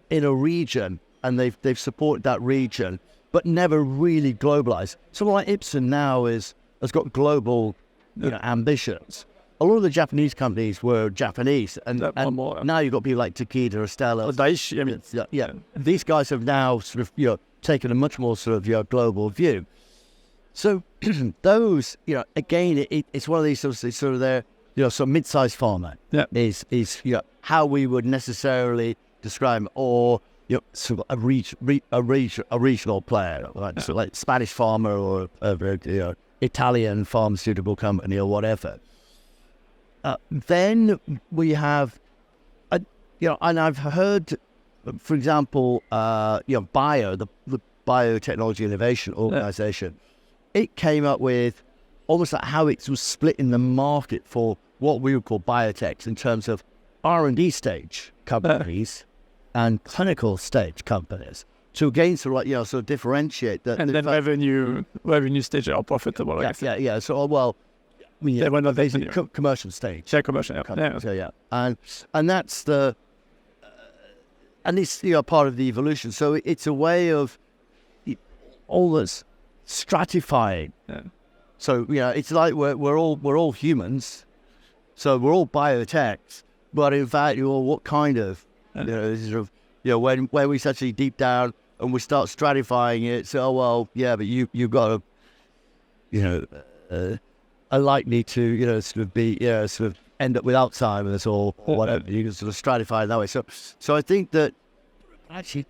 in a region, and they've supported that region, but never really globalized. Someone like Ipsen now has got global, ambitions. A lot of the Japanese companies were Japanese, and now you've got people like Takeda, Estella. Daiichi, These guys have now sort of taken a much more sort of global view. So those, again, it's one of these sort of their, sort of mid-sized pharma is how we would necessarily describe them, or sort of a regional player, right? So like Spanish pharma or Italian pharmaceutical company or whatever. Then we have, and I've heard, for example, Bio, the Biotechnology Innovation Organization, it came up with almost like how it was split in the market for what we would call biotechs in terms of R&D stage companies and clinical stage companies. To again sort of differentiate that. And then revenue stage are profitable. Yeah. So they were not basically commercial stage. Yeah, commercial. And that's the, and it's part of the evolution. So it's a way of almost stratifying. Yeah. So it's like we're all humans, so we're all biotechs. But in fact, what kind of when we actually deep down and we start stratifying it. So but you've got are likely to sort of be sort of end up with Alzheimer's or whatever. You can sort of stratify it that way. So I think that actually,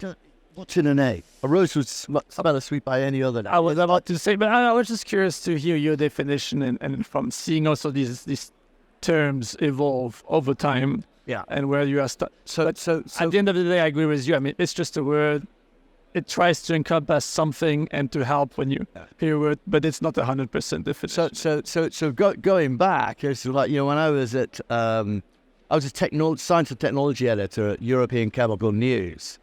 what's in an A? A rose would smell as sweet by any other name. I was about to say, but I was just curious to hear your definition and from seeing also these terms evolve over time. Yeah. And where you are so at the end of the day, I agree with you. I mean, it's just a word. It tries to encompass something and to help when you hear a word, but it's not 100% definition. So going back, it's like when I was at I was a science and technology editor at European Chemical News,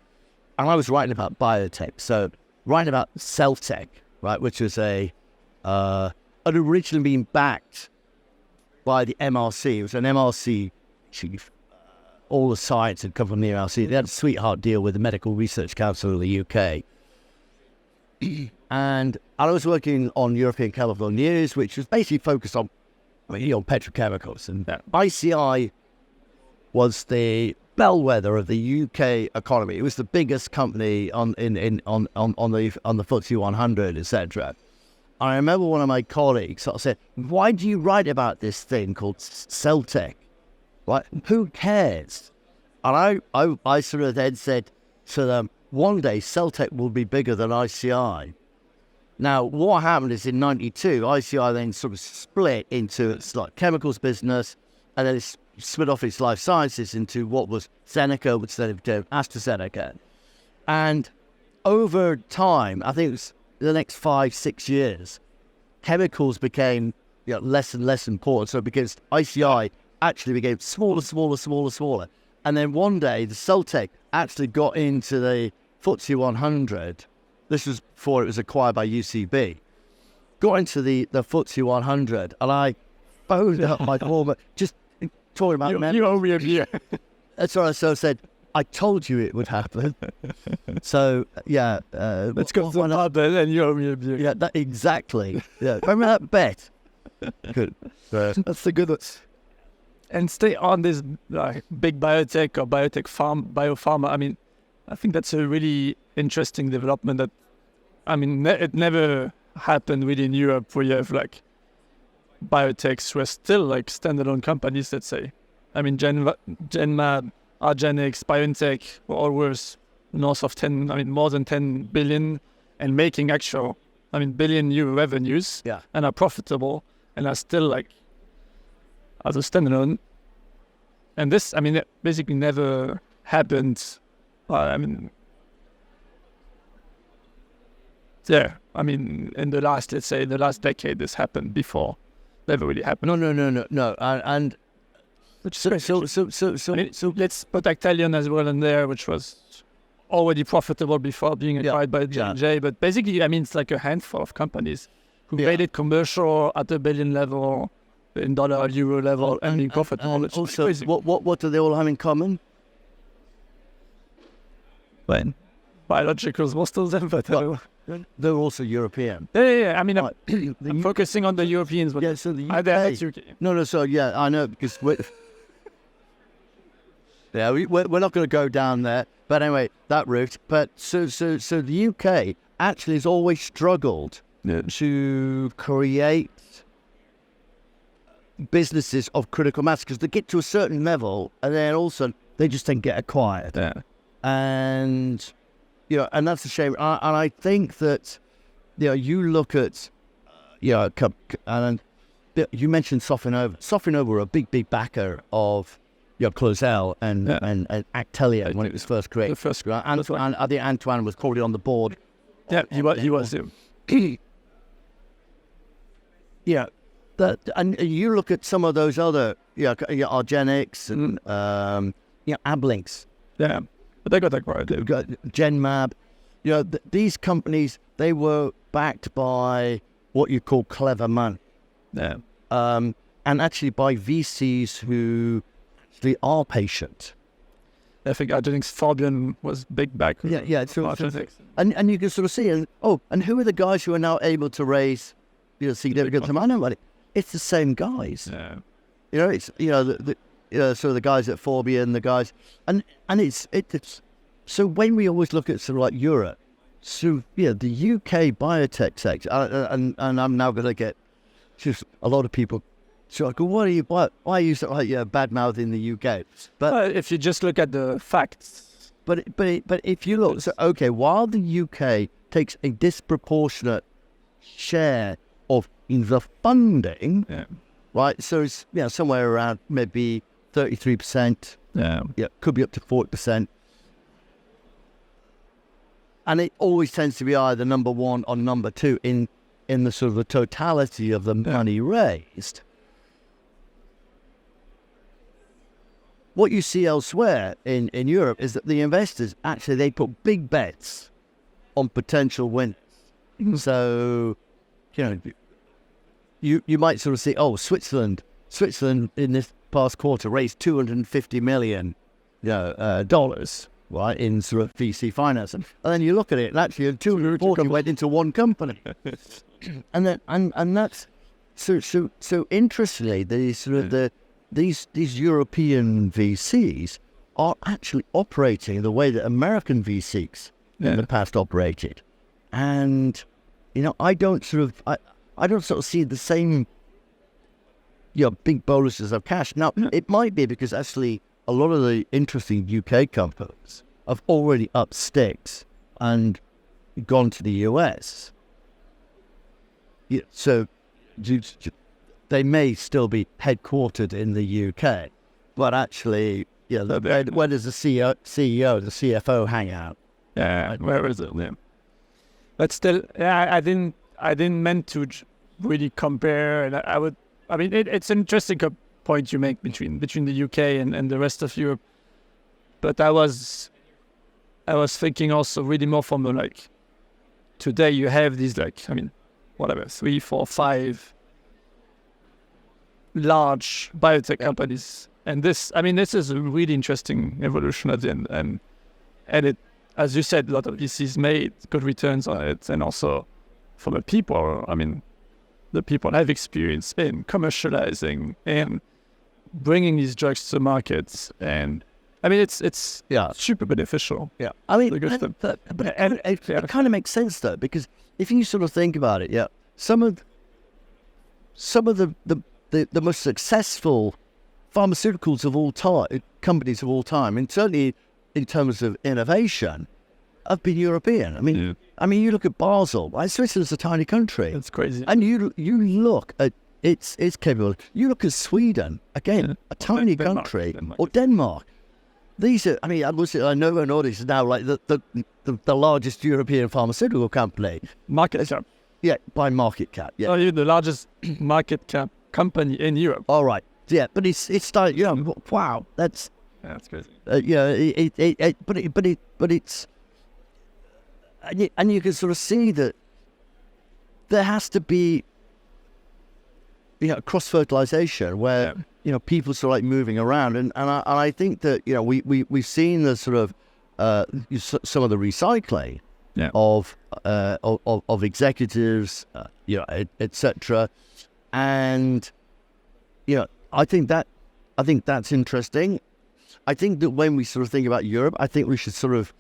and I was writing about biotech. So writing about cell tech, right, which was had originally been backed by the MRC. It was an MRC. All the science had come from the MRC. They had a sweetheart deal with the Medical Research Council of the UK. And I was working on European Chemical News, which was basically focused on petrochemicals. And ICI was the bellwether of the UK economy. It was the biggest company on the FTSE 100, etc. I remember one of my colleagues sort of said, "Why do you write about this thing called cell tech? Like, who cares?" And I sort of then said to them, one day cell tech will be bigger than ICI. Now, what happened is in 92, ICI then sort of split into its like chemicals business, and then it split off its life sciences into what was Zeneca, which then became AstraZeneca. And over time, I think it was the next 5-6 years, chemicals became less and less important. So because ICI actually became smaller. And then one day, the cell tech actually got into the FTSE 100. This was before it was acquired by UCB. Got into the FTSE 100, and I phoned up my former, just talking about you owe me a beer. That's what I said. I told you it would happen. So, let's go to the then, and you owe me a beer. Yeah, exactly. Yeah, remember that bet? Good. That's the good one. And stay on this big biotech or biopharma. I mean, I think that's a really interesting development that, I mean, it never happened really in Europe where you have biotechs were still standalone companies, let's say. I mean, Genmab, Argenx, BioNTech were all worth north of more than 10 billion and making actual, billion euro revenues and are profitable and are still as a standalone. And this, it basically never happened. In the last, let's say, the last decade, this happened before. Never really happened. No. And so let's put Actelion as well in there, which was already profitable before being acquired by J&J. But basically, it's like a handful of companies who made it commercial at a billion level, in dollar, euro level, and being profitable. Also, what do they all have in common? explain. Biologicals, most of them, but they're also European. Yeah. I mean, I'm focusing on the Europeans, but so the UK. That's UK. No. So I know because we're not going to go down there. But anyway, that route. But so the UK actually has always struggled to create businesses of critical mass because they get to a certain level and then also they just then get acquired. Yeah. And and that's a shame. And I think that you look at and you mentioned Sofinova. Sofinova were a big backer of Clausel and Actelia when it was first created. And I think Antoine was probably on the board. Yeah, he was. Yeah, and you look at some of those other Argenix and Ablinks. Yeah, but they got that right. Genmab. These companies, they were backed by what you call clever money. Yeah. And actually by VCs who actually are patient. I think Argenix Fabian was big back. Yeah. And you can sort of see, and who are the guys who are now able to raise significant amount of money? It's the same guys. Yeah. It's sort of the guys at Forbian, the guys, and it's so when we always look at sort of like Europe, so the UK biotech sector, and I'm now going to get just a lot of people. So I go, why are you sort of like bad mouth in the UK? But if you just look at the facts, but if you look, so okay, while the UK takes a disproportionate share of the funding, right? So it's somewhere around maybe 33%. Yeah, could be up to 40%. And it always tends to be either number one or number two in the sort of the totality of the money raised. What you see elsewhere in Europe is that the investors actually they put big bets on potential winners. So, you might sort of see, Switzerland in this past quarter raised $250 million dollars, right, in sort of VC financing. And then you look at it, and actually 240 went into one company. and that's so interestingly, these European VCs are actually operating the way that American VCs in the past operated. And I don't sort of see the same big boluses of cash. Now it might be because actually a lot of the interesting UK companies have already up sticks and gone to the US. So they may still be headquartered in the UK, but actually, where does the CEO, the CFO hang out? Yeah, right? Where is it? Yeah. But still, I didn't meant to really compare, and I mean, it's an interesting point you make between the UK and the rest of Europe. But I was thinking also really more from the today you have these 3, 4, 5 large biotech companies, and this is a really interesting evolution at the end, and it, as you said, a lot of VCs made good returns on it, and also for the people, the people have experience in commercializing and bringing these drugs to markets, and it's super beneficial. Yeah, but it kind of makes sense though, because if you sort of think about it, some of the most successful pharmaceuticals of all time, companies of all time, and certainly in terms of innovation, have been European. You look at Basel, right? Switzerland's a tiny country. It's crazy. And you look at its capability. You look at Sweden, again, a tiny country, or Denmark. These are, I know Novo Nordisk is now like the largest European pharmaceutical company. Market cap. Yeah, by market cap. Yeah. You're the largest market cap company in Europe. All right. Yeah, but it's starting. Wow, that's crazy. But it's and you can sort of see that there has to be cross fertilization where people sort of like moving around, and I think that we've seen the sort of some of the recycling Yeah. of executives, etc. And I think that's interesting. I think that when we sort of think about Europe, I think we should sort of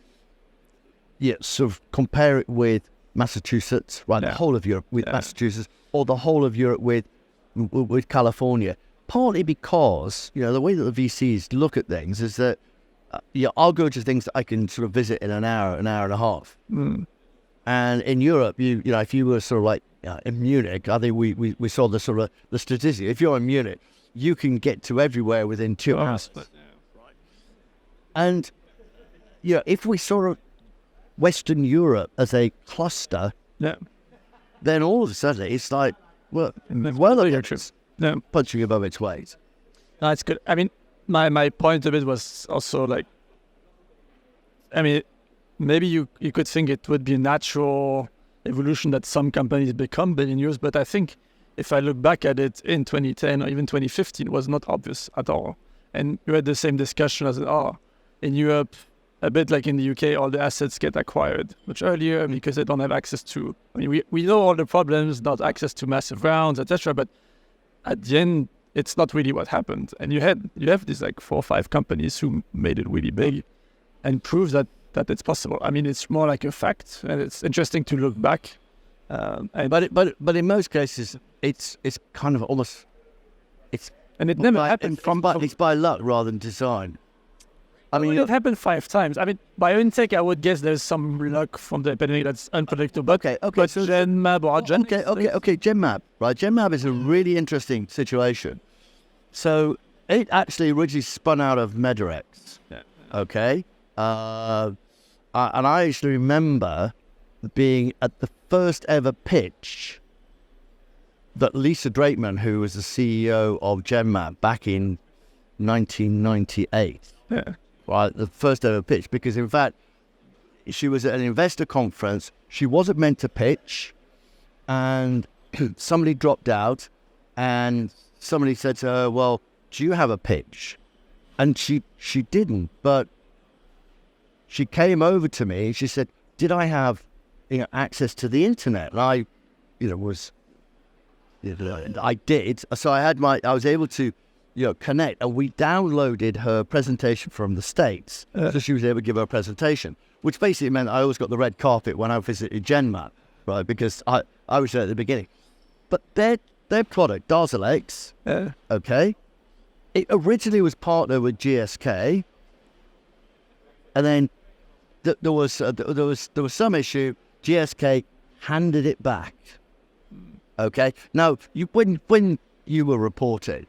compare it with Massachusetts, right? Yeah. The whole of Europe with Massachusetts, or the whole of Europe with California. Partly because the way that the VCs look at things is that I'll go to things that I can sort of visit in an hour and a half. Mm. And in Europe, if you were sort of like in Munich, I think we saw the sort of the statistic. If you're in Munich, you can get to everywhere within 2 hours. And if we sort of Western Europe as a cluster, then all of a sudden it's like, it's punching above its weight. No, it's good. I mean, my point of it was also like, maybe you could think it would be a natural evolution that some companies become billionaires, but I think if I look back at it in 2010 or even 2015, it was not obvious at all. And you had the same discussion as, in Europe, a bit like in the UK, all the assets get acquired much earlier because they don't have access to, we know all the problems, not access to massive rounds, etc. But at the end, it's not really what happened. And you have these like 4 or 5 companies who made it really big and proves that it's possible. I mean, it's more like a fact, and it's interesting to look back. But in most cases, it's kind of almost and it never happened it's by luck rather than design. I mean, it happened 5 times. I mean, BioCentury, I would guess there's some luck from the epidemic that's unpredictable. Okay. But So Genmab or Gen. Okay. Genmab, right? Genmab is a really interesting situation. So it actually originally spun out of Medirex. Yeah. Okay. And I actually remember being at the first ever pitch that Lisa Drakeman, who was the CEO of Genmab back in 1998, right, the first ever pitch, because in fact, she was at an investor conference. She wasn't meant to pitch, and somebody dropped out, and somebody said to her, "Well, do you have a pitch?" And she didn't, but she came over to me. She said, "Did I have access to the internet?" And I did. So I was able to connect, and we downloaded her presentation from the States, so she was able to give her presentation, which basically meant I always got the red carpet when I visited Genmab, right? Because I was there at the beginning. But their product, Darzalex, okay, it originally was partnered with GSK, and then there was some issue. GSK handed it back. Okay. Now, when you were reporting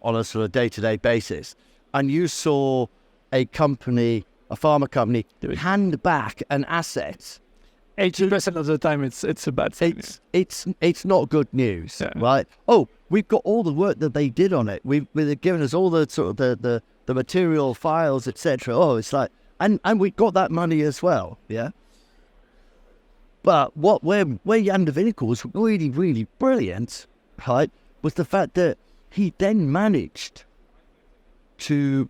on a sort of day-to-day basis, and you saw a pharma company, hand back an asset, 80% of the time, it's a bad thing. It's not good news, right? Oh, we've got all the work that they did on it. They've given us all the sort of the material files, etc. Oh, it's like, and we got that money as well, yeah. But where Jan de Winkel was really, really brilliant, right, was the fact that he then managed to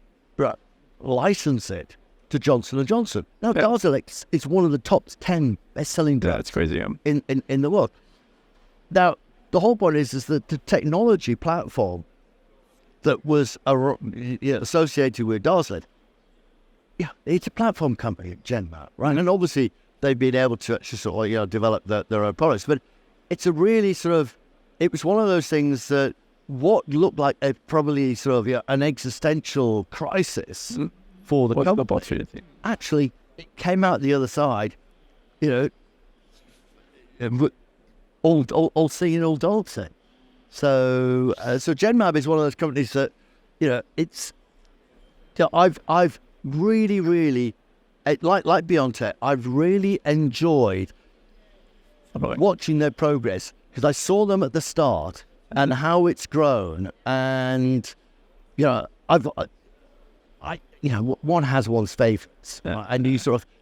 license it to Johnson & Johnson. Now, Darzalex is one of the top 10 best-selling drugs that's crazy, in the world. Now, the whole point is that the technology platform that was associated with Darzalex, it's a platform company, Genmab, right? And obviously, they've been able to actually sort of develop their own products. But it's a really it was one of those things that what looked like probably sort of an existential crisis for the company. Actually, it came out the other side, all singing, all dancing. So Genmab is one of those companies that, it's, I've really, really, like BioNTech, I've really enjoyed watching their progress, because I saw them at the start and how it's grown, and one has one's favourites, and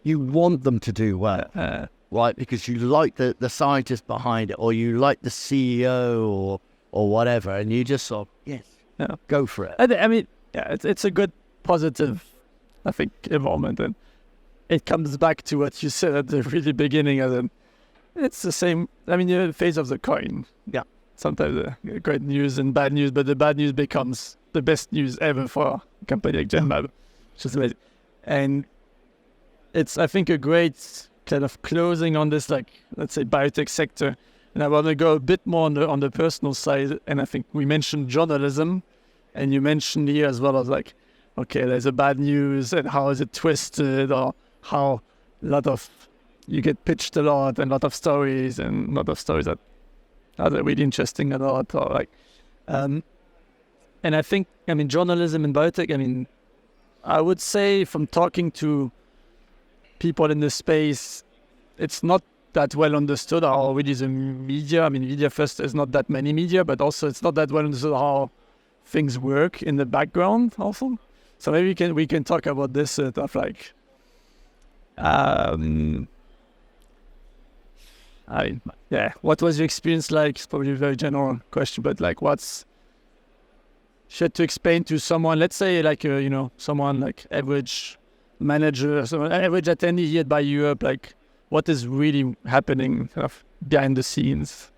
you want them to do well, right? Because you like the scientist behind it, or you like the CEO or whatever, and you just go for it. I mean, it's a good positive, I think, involvement. And it comes back to what you said at the really beginning. It's the same. I mean, the face of the coin. Yeah. Sometimes great news and bad news, but the bad news becomes the best news ever for a company like Genmab, which is amazing. And it's, I think, a great kind of closing on this, like, let's say, biotech sector. And I want to go a bit more on the personal side. And I think we mentioned journalism, and you mentioned here as well as like, okay, there's a bad news, and how is it twisted, or how you get pitched a lot, and a lot of stories that are really interesting a lot, or like, and I think, I mean, journalism in biotech, I mean, I would say from talking to people in the space, it's not that well understood how really the media, I mean, media first, there's not that many media, but also it's not that well understood how things work in the background also. So maybe we can talk about this sort of like, I mean, yeah, what was your experience like? It's probably a very general question, but like, should to explain to someone, let's say like, someone like average manager, someone average attendee here at BioEurope, like what is really happening kind of behind the scenes,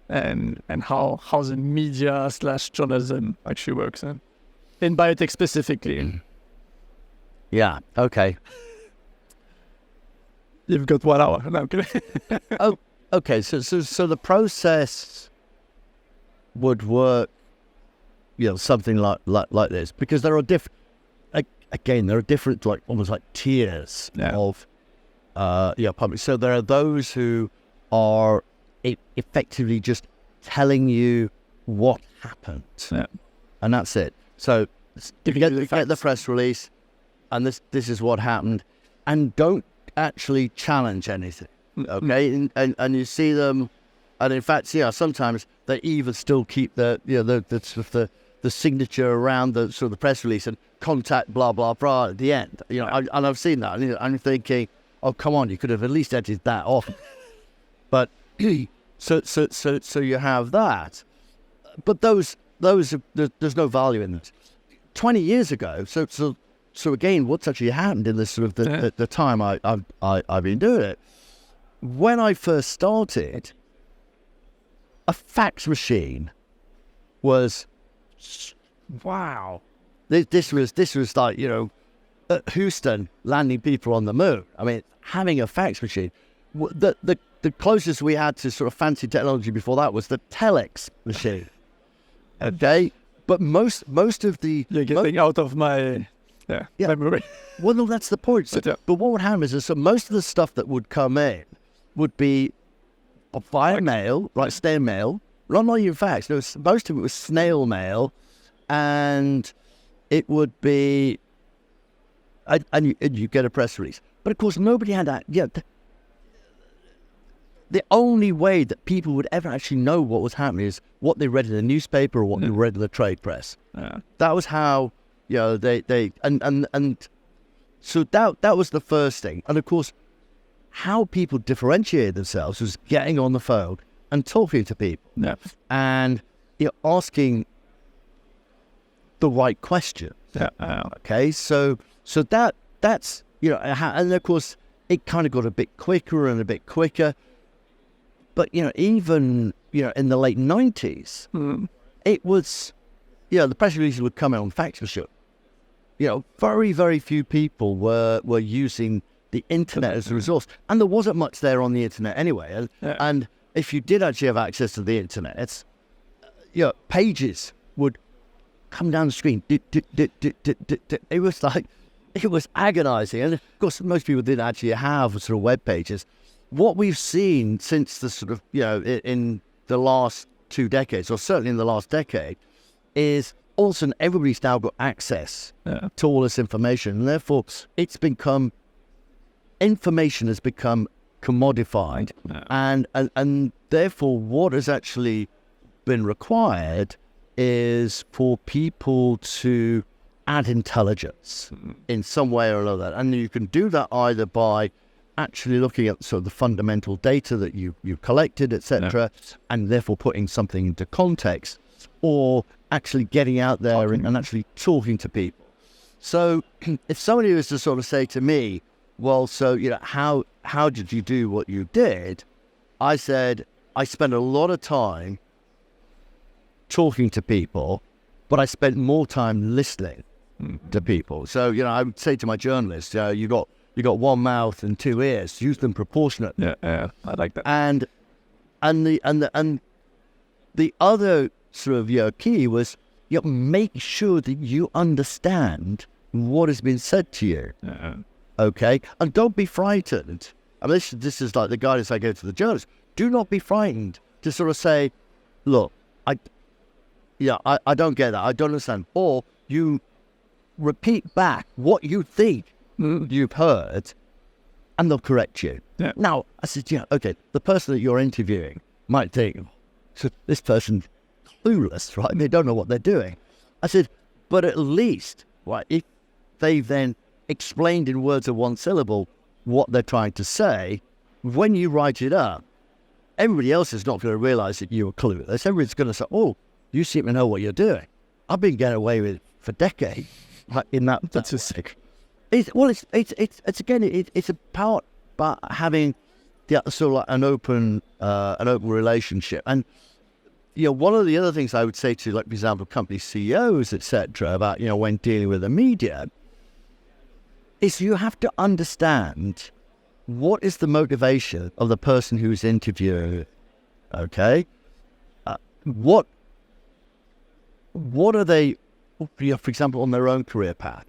and how the media / journalism actually works in biotech specifically. Yeah. Okay. You've got 1 hour. No, I'm kidding. Oh, okay. So the process would work, something like this, because there are different. Again, there are different, like almost like tiers of public. So there are those who are effectively just telling you what happened, and that's it. So you get the press release, and this is what happened, and don't actually challenge anything. Okay, and you see them, and in fact, sometimes they even still keep the signature around the sort of the press release and contact blah blah blah at the end. And I've seen that, and I'm thinking, oh come on, you could have at least edited that off. But so you have that, but those there's no value in this. 20 years ago, so again, what's actually happened in this sort of the time I've been doing it. When I first started, a fax machine was wow. This was like Houston landing people on the moon. I mean, having a fax machine. The closest we had to sort of fancy technology before that was the telex machine. Okay, but most of the you're getting out of my memory. Well, no, that's the point. So, but what would happen is that most of the stuff that would come in would be via mail, like snail mail. Not even fax. No, most of it was snail mail, and it would be, and you get a press release. But of course, nobody had that. Yeah, the only way that people would ever actually know what was happening is what they read in the newspaper or what they read in the trade press. Yeah. That was how they and so that was the first thing. And of course, how people differentiated themselves was getting on the phone and talking to people, and asking the right question. Okay, so that's and of course it kind of got a bit quicker and a bit quicker. But even in the late 90s, it was the press releases would come out on fax machine. Very very few people were using the internet as a resource, and there wasn't much there on the internet anyway. And if you did actually have access to the internet, it's pages would come down the screen. It was like, it was agonizing. And of course, most people didn't actually have sort of web pages. What we've seen since the sort of, in the last 2 decades, or certainly in the last decade, is all of a sudden everybody's now got access to all this information. And therefore, information has become commodified. And therefore, what has actually been required is for people to add intelligence in some way or another. And you can do that either by actually looking at sort of the fundamental data that you've collected, etc., and therefore putting something into context, or actually getting out there and actually talking to people. So if somebody was to sort of say to me, well, so, how did you do what you did? I said, I spent a lot of time talking to people, but I spent more time listening to people. So, I would say to my journalists, you got one mouth and two ears. Use them proportionately. Yeah, I like that. And the other sort of key was make sure that you understand what has been said to you. Okay, and don't be frightened. I mean, this is like the guidance I give to the journalists. Do not be frightened to sort of say, look, I don't get that. I don't understand. Or you repeat back what you think you've heard, and they'll correct you. Yeah. Now, I said, okay, the person that you're interviewing might think, so this person's clueless, right? They don't know what they're doing. I said, but at least, right, if they've then explained in words of one syllable what they're trying to say, when you write it up, everybody else is not going to realize that you were clueless. Everybody's going to say, oh, you seem to know what you're doing. I've been getting away with it for decades, like in that. That's a sick. It's about having sort of like an open relationship. And one of the other things I would say to, like, for example, company CEOs, etc., about when dealing with the media, is you have to understand what is the motivation of the person who's interviewing. Okay, what are they, for example, on their own career path?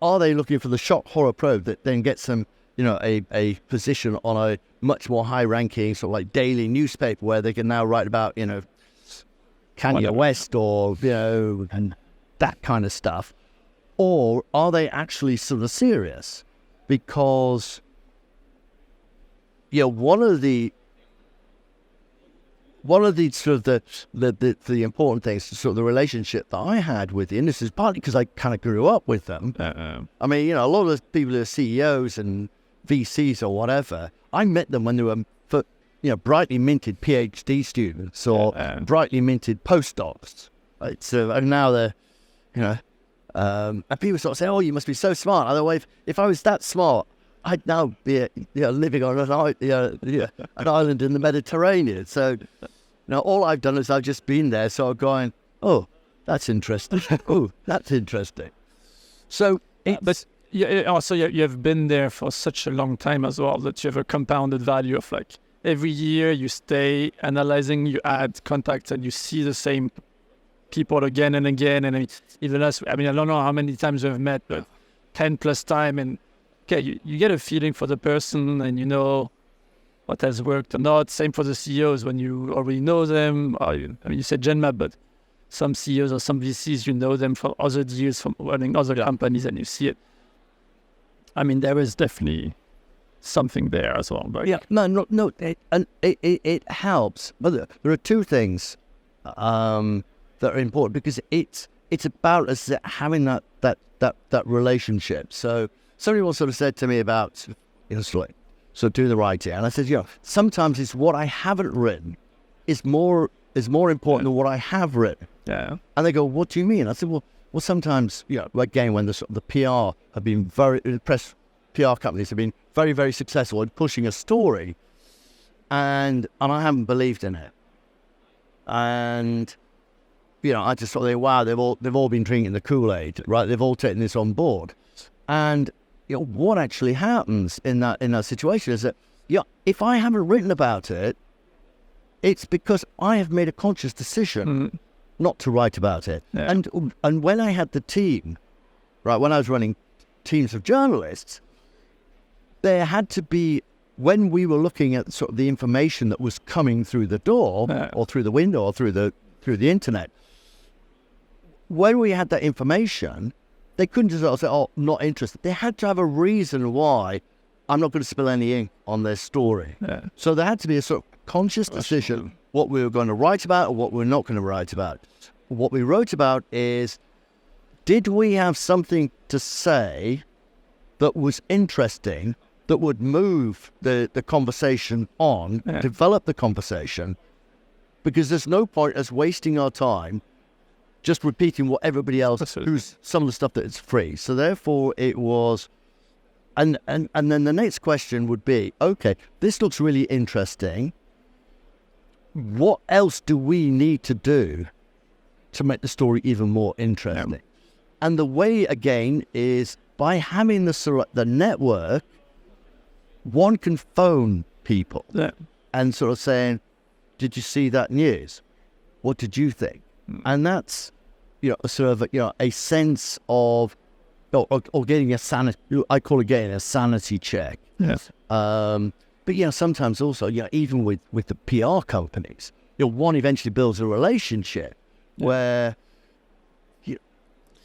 Are they looking for the shock horror probe that then gets them, a position on a much more high-ranking sort of like daily newspaper where they can now write about, Kanye West or, and that kind of stuff? Or are they actually sort of serious? Because, one of the sort of the important things, sort of the relationship that I had with the industry, is partly because I kind of grew up with them. I mean, a lot of the people who are CEOs and VCs or whatever, I met them when they were brightly minted PhD students or brightly minted postdocs. Right? So and now they're, and people sort of say, "Oh, you must be so smart." Otherwise, if I was that smart, I'd now be living on an island in the Mediterranean. So, all I've done is I've just been there. So I'm going, "Oh, that's interesting. Oh, that's interesting." So, but also you've been there for such a long time as well that you have a compounded value of, like, every year you stay analyzing, you add contacts, and you see the same people again and again. And even us, I don't know how many times we've met, but 10 plus time. And okay, you get a feeling for the person and you know what has worked or not. Same for the CEOs when you already know them. You said GenMap, but some CEOs or some VCs, you know them from other deals, from running other companies, and you see it. There is definitely something there as well. But no, it helps. But there are two things that are important, because it's about us having that relationship. So somebody once sort of said to me about sort of doing the writing, and I said, sometimes it's what I haven't written is more important than what I have written. Yeah. And they go, "What do you mean?" I said, well, sometimes, again, when the PR have been PR companies have been very, very successful in pushing a story, and I haven't believed in it. And, I just thought, wow, they've all been drinking the Kool-Aid, right? They've all taken this on board. And, what actually happens in that situation is that, if I haven't written about it, it's because I have made a conscious decision not to write about it. Yeah. And when I had the team, right, when I was running teams of journalists, there had to be, when we were looking at sort of the information that was coming through the door or through the window or through the internet, when we had that information, they couldn't just sort of say, "Oh, not interested." They had to have a reason why I'm not going to spill any ink on their story. Yeah. So there had to be a sort of conscious decision what we were going to write about and what we're not going to write about. What we wrote about is, did we have something to say that was interesting, that would move the conversation on, develop the conversation? Because there's no point us wasting our time just repeating what everybody else, who's some of the stuff that is free. So therefore it was, And then the next question would be, okay, this looks really interesting. What else do we need to do to make the story even more interesting? Yeah. And the way, again, is by having the network, one can phone people and sort of saying, did you see that news? What did you think? And that's, sort of, a sense of, or getting a sanity, I call it getting a sanity check. Yes. But, sometimes also, even with the PR companies, one eventually builds a relationship where,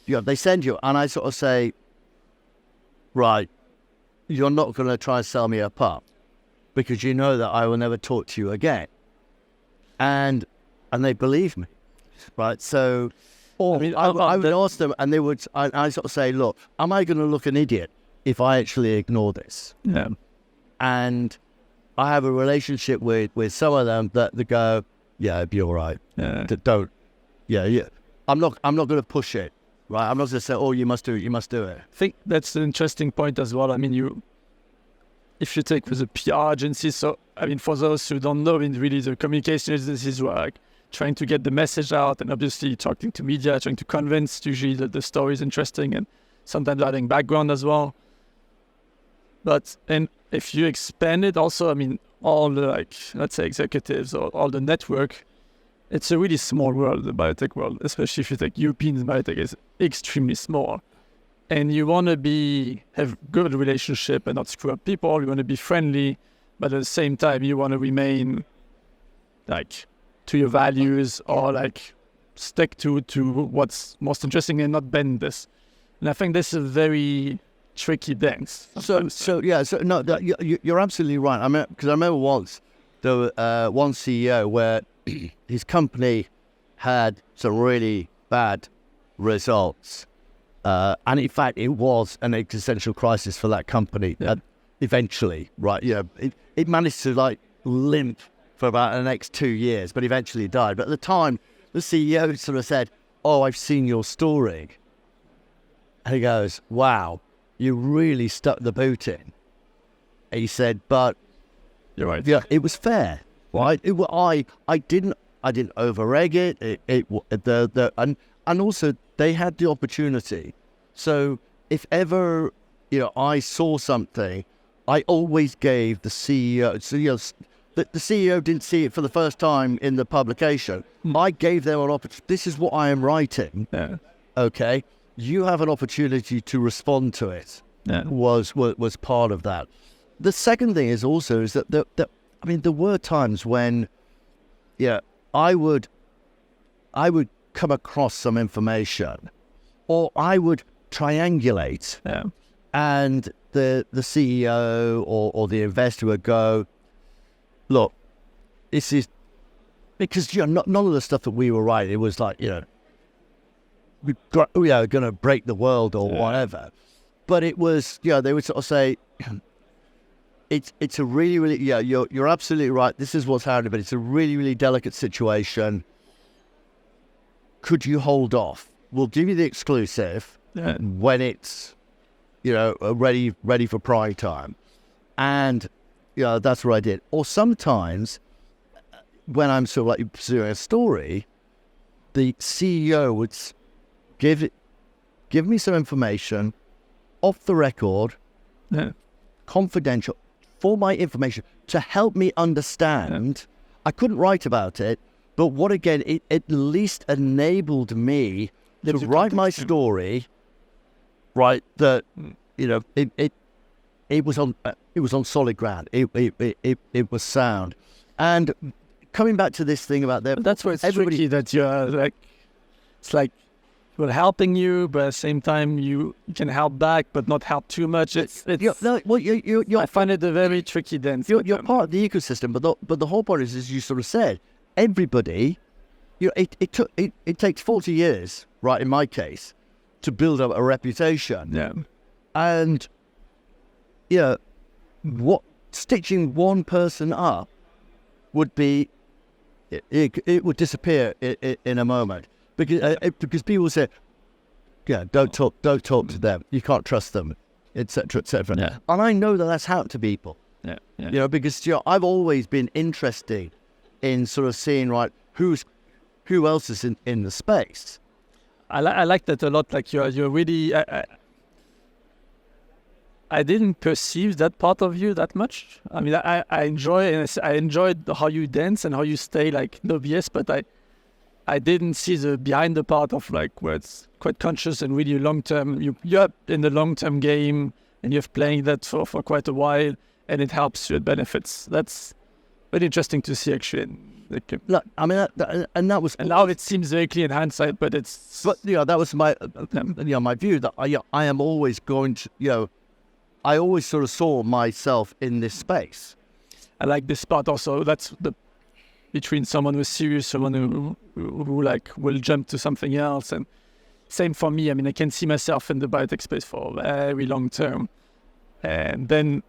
they send you, and I sort of say, right, you're not going to try and sell me a pup because you know that I will never talk to you again. And they believe me, right? So, I would ask them, and they would. I sort of say, "Look, am I going to look an idiot if I actually ignore this?" Yeah. And I have a relationship with some of them that they go, "Yeah, it'd be all right. Yeah. Don't. Yeah. I'm not going to push it, right? I'm not going to say, oh, you must do it. You must do it." I think that's an interesting point as well. I mean, if you take with a PR agency, so I mean, for those who don't know, really the communication agencies were like trying to get the message out, and obviously talking to media, trying to convince usually that the story is interesting, and sometimes adding background as well. And if you expand it also, I mean, all the let's say executives or all the network, it's a really small world, the biotech world, especially if you take European biotech is extremely small. And you want to have good relationship and not screw up people. You want to be friendly, but at the same time, you want to remain to your values or stick to what's most interesting and not bend this. And I think this is a very tricky thing. You're absolutely right. I mean, because I remember once there was one CEO where his company had some really bad results. And in fact, it was an existential crisis for that company. Eventually, right? It managed to limp for about the next 2 years, but eventually died. But at the time, the CEO sort of said, "Oh, I've seen your story." And he goes, "Wow, you really stuck the boot in." And he said, "But you're right. Yeah, it was fair, right? I didn't over-egg it. And also they had the opportunity. So if ever I saw something, I always gave the CEO. So the CEO didn't see it for the first time in the publication. I gave them an opportunity. This is what I am writing. Yeah. Okay, you have an opportunity to respond to it. Yeah. Was part of that. The second thing is that there were times when, I would come across some information, or I would triangulate, and the CEO or the investor would go, "Look, this is because none of the stuff that we were writing, it was we are going to break the world or whatever." But it was, they would sort of say, it's a really, really, you're absolutely right. This is what's happening, but it's a really, really delicate situation. Could you hold off? We'll give you the exclusive when it's, ready for prime time. And, that's what I did. Or sometimes when I'm sort of pursuing a story, the CEO would give me some information off the record, confidential, for my information, to help me understand. I couldn't write about it, but it at least enabled me to write my story, right? That it was on solid ground. It was sound. And coming back to this thing about that's why it's tricky that you're it's we're helping you, but at the same time you can help back, but not help too much. I find it a very tricky dance. You're part of the ecosystem, but the whole point is, as you sort of said, everybody, it takes 40 years, right? In my case, to build up a reputation. Yeah. And what stitching one person up would be, it would disappear in a moment. Because people say, don't talk to them. You can't trust them. etc., etc. Yeah. And I know that that's happened to people. Yeah. You know, because I've always been interested in sort of seeing who else is in the space. I like that a lot. Like you're really. I didn't perceive that part of you that much. I mean, I enjoyed how you dance and how you stay like no BS, but I didn't see the behind the part of like where it's quite conscious and really long term. You're in the long term game and you're playing that for quite a while, and it helps you. It benefits. That's very interesting to see actually. Look, I mean, that was, and now it seems very clear in hindsight, but it's. But that was my my view that I am always going to I always sort of saw myself in this space. I like this part also. That's between someone who's serious, someone who like will jump to something else, and same for me. I mean, I can see myself in the biotech space for a very long term, and then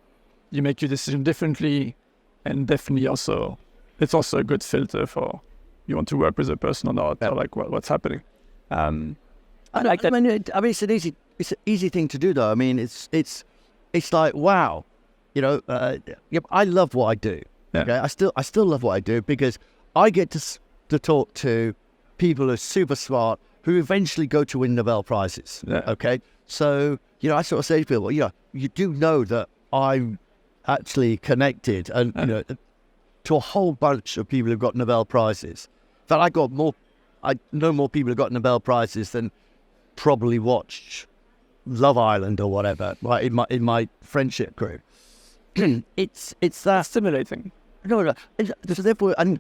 you make your decision differently, and definitely also it's also a good filter for you want to work with a person or not, or like what's happening. I like that. I mean, it's an easy thing to do though. I mean, it's like, wow, I love what I do. Yeah. Okay, I still love what I do because I get to talk to people who are super smart who eventually go to win Nobel Prizes. Yeah. Okay, so I sort of say to people, you do know that I'm actually connected and to a whole bunch of people who've got Nobel Prizes. In fact, I know more people who've got Nobel Prizes than probably watched Love Island or whatever, right? In my friendship group, it's that stimulating. No. So therefore, and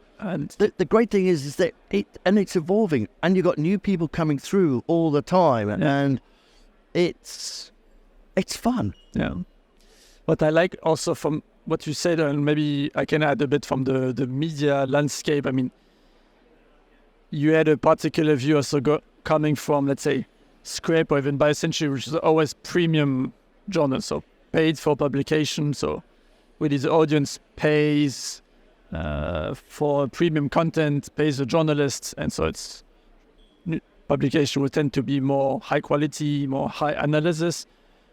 the great thing is that it's evolving, and you've got new people coming through all the time, and it's fun. Yeah. What I like also from what you said, and maybe I can add a bit from the media landscape. I mean, you had a particular view also coming from, let's say, Scrip or even BioCentury, which is always premium journals, so paid for publication. So really the audience pays for premium content, pays the journalists, and so it's publication will tend to be more high quality, more high analysis,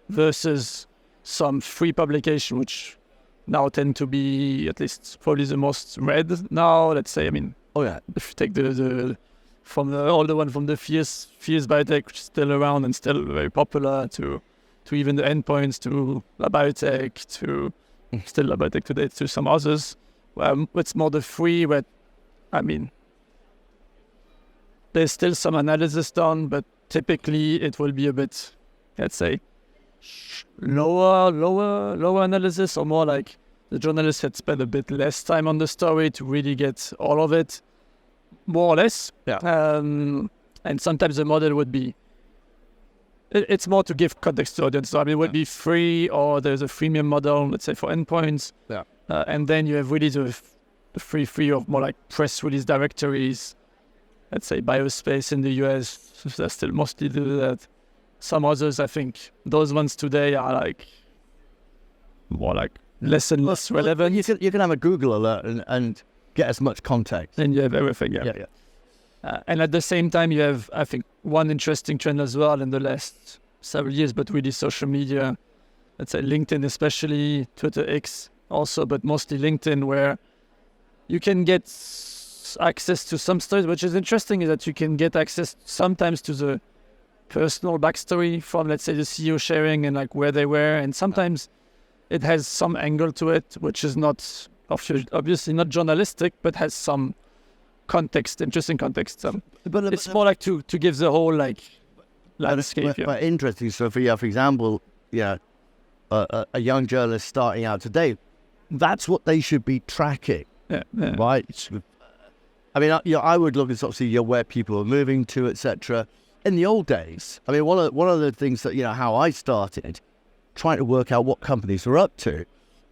versus some free publication, which now tend to be at least probably the most read now. Let's say, I mean, if you take the from the older one from the fierce biotech, which is still around and still very popular, to even the endpoints, to La Biotech, to still La Biotech today, to some others. It's more the free, where, I mean, there's still some analysis done, but typically it will be a bit, let's say, lower analysis, or more like the journalist had spent a bit less time on the story to really get all of it, more or less. Yeah. And sometimes the model would be, it's more to give context to the audience. So I mean, it would be free, or there's a freemium model, let's say, for endpoints. Yeah. And then you have really the free of more like press release directories. Let's say Biospace in the US, they still mostly do that. Some others, I think, those ones today are like more like less and less relevant. You can have a Google alert and get as much context. And you have everything, yeah. And at the same time, you have, I think, one interesting trend as well in the last several years, but really social media, let's say LinkedIn especially, Twitter, X also, but mostly LinkedIn, where you can get access to some stories. Which is interesting is that you can get access sometimes to the personal backstory from, let's say, the CEO sharing and like where they were, and sometimes it has some angle to it, which is not obviously not journalistic, but has some context, interesting context. But it's more like to give the whole like landscape. But interesting. So for example, a young journalist starting out today, that's what they should be tracking, right? I mean, I would look at obviously where people are moving to, etc. In the old days, I mean, one of the things that how I started trying to work out what companies were up to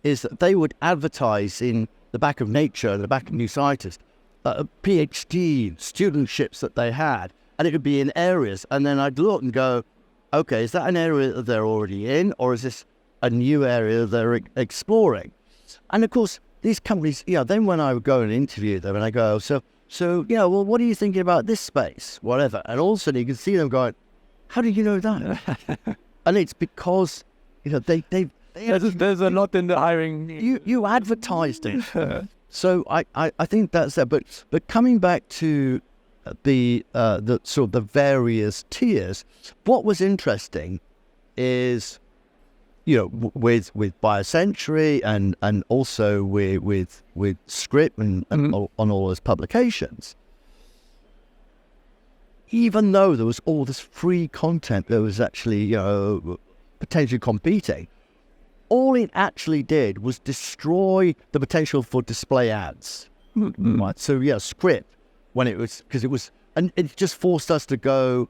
is that they would advertise in the back of Nature, the back of New Scientist, PhD studentships that they had, and it would be in areas, and then I'd look and go, okay, is that an area that they're already in, or is this a new area they're exploring? And of course, these companies, then when I would go and interview them, and I go, so well, what are you thinking about this space, whatever, and all of a sudden you can see them going, how do you know that? And it's because there's a lot in the hiring. You advertised it. So I think that's there. But coming back to the sort of the various tiers, what was interesting is, with BioCentury and also with Scrip and on all those publications, even though there was all this free content that was actually potentially competing, all it actually did was destroy the potential for display ads. Right. So Scrip, when it was, and it just forced us to go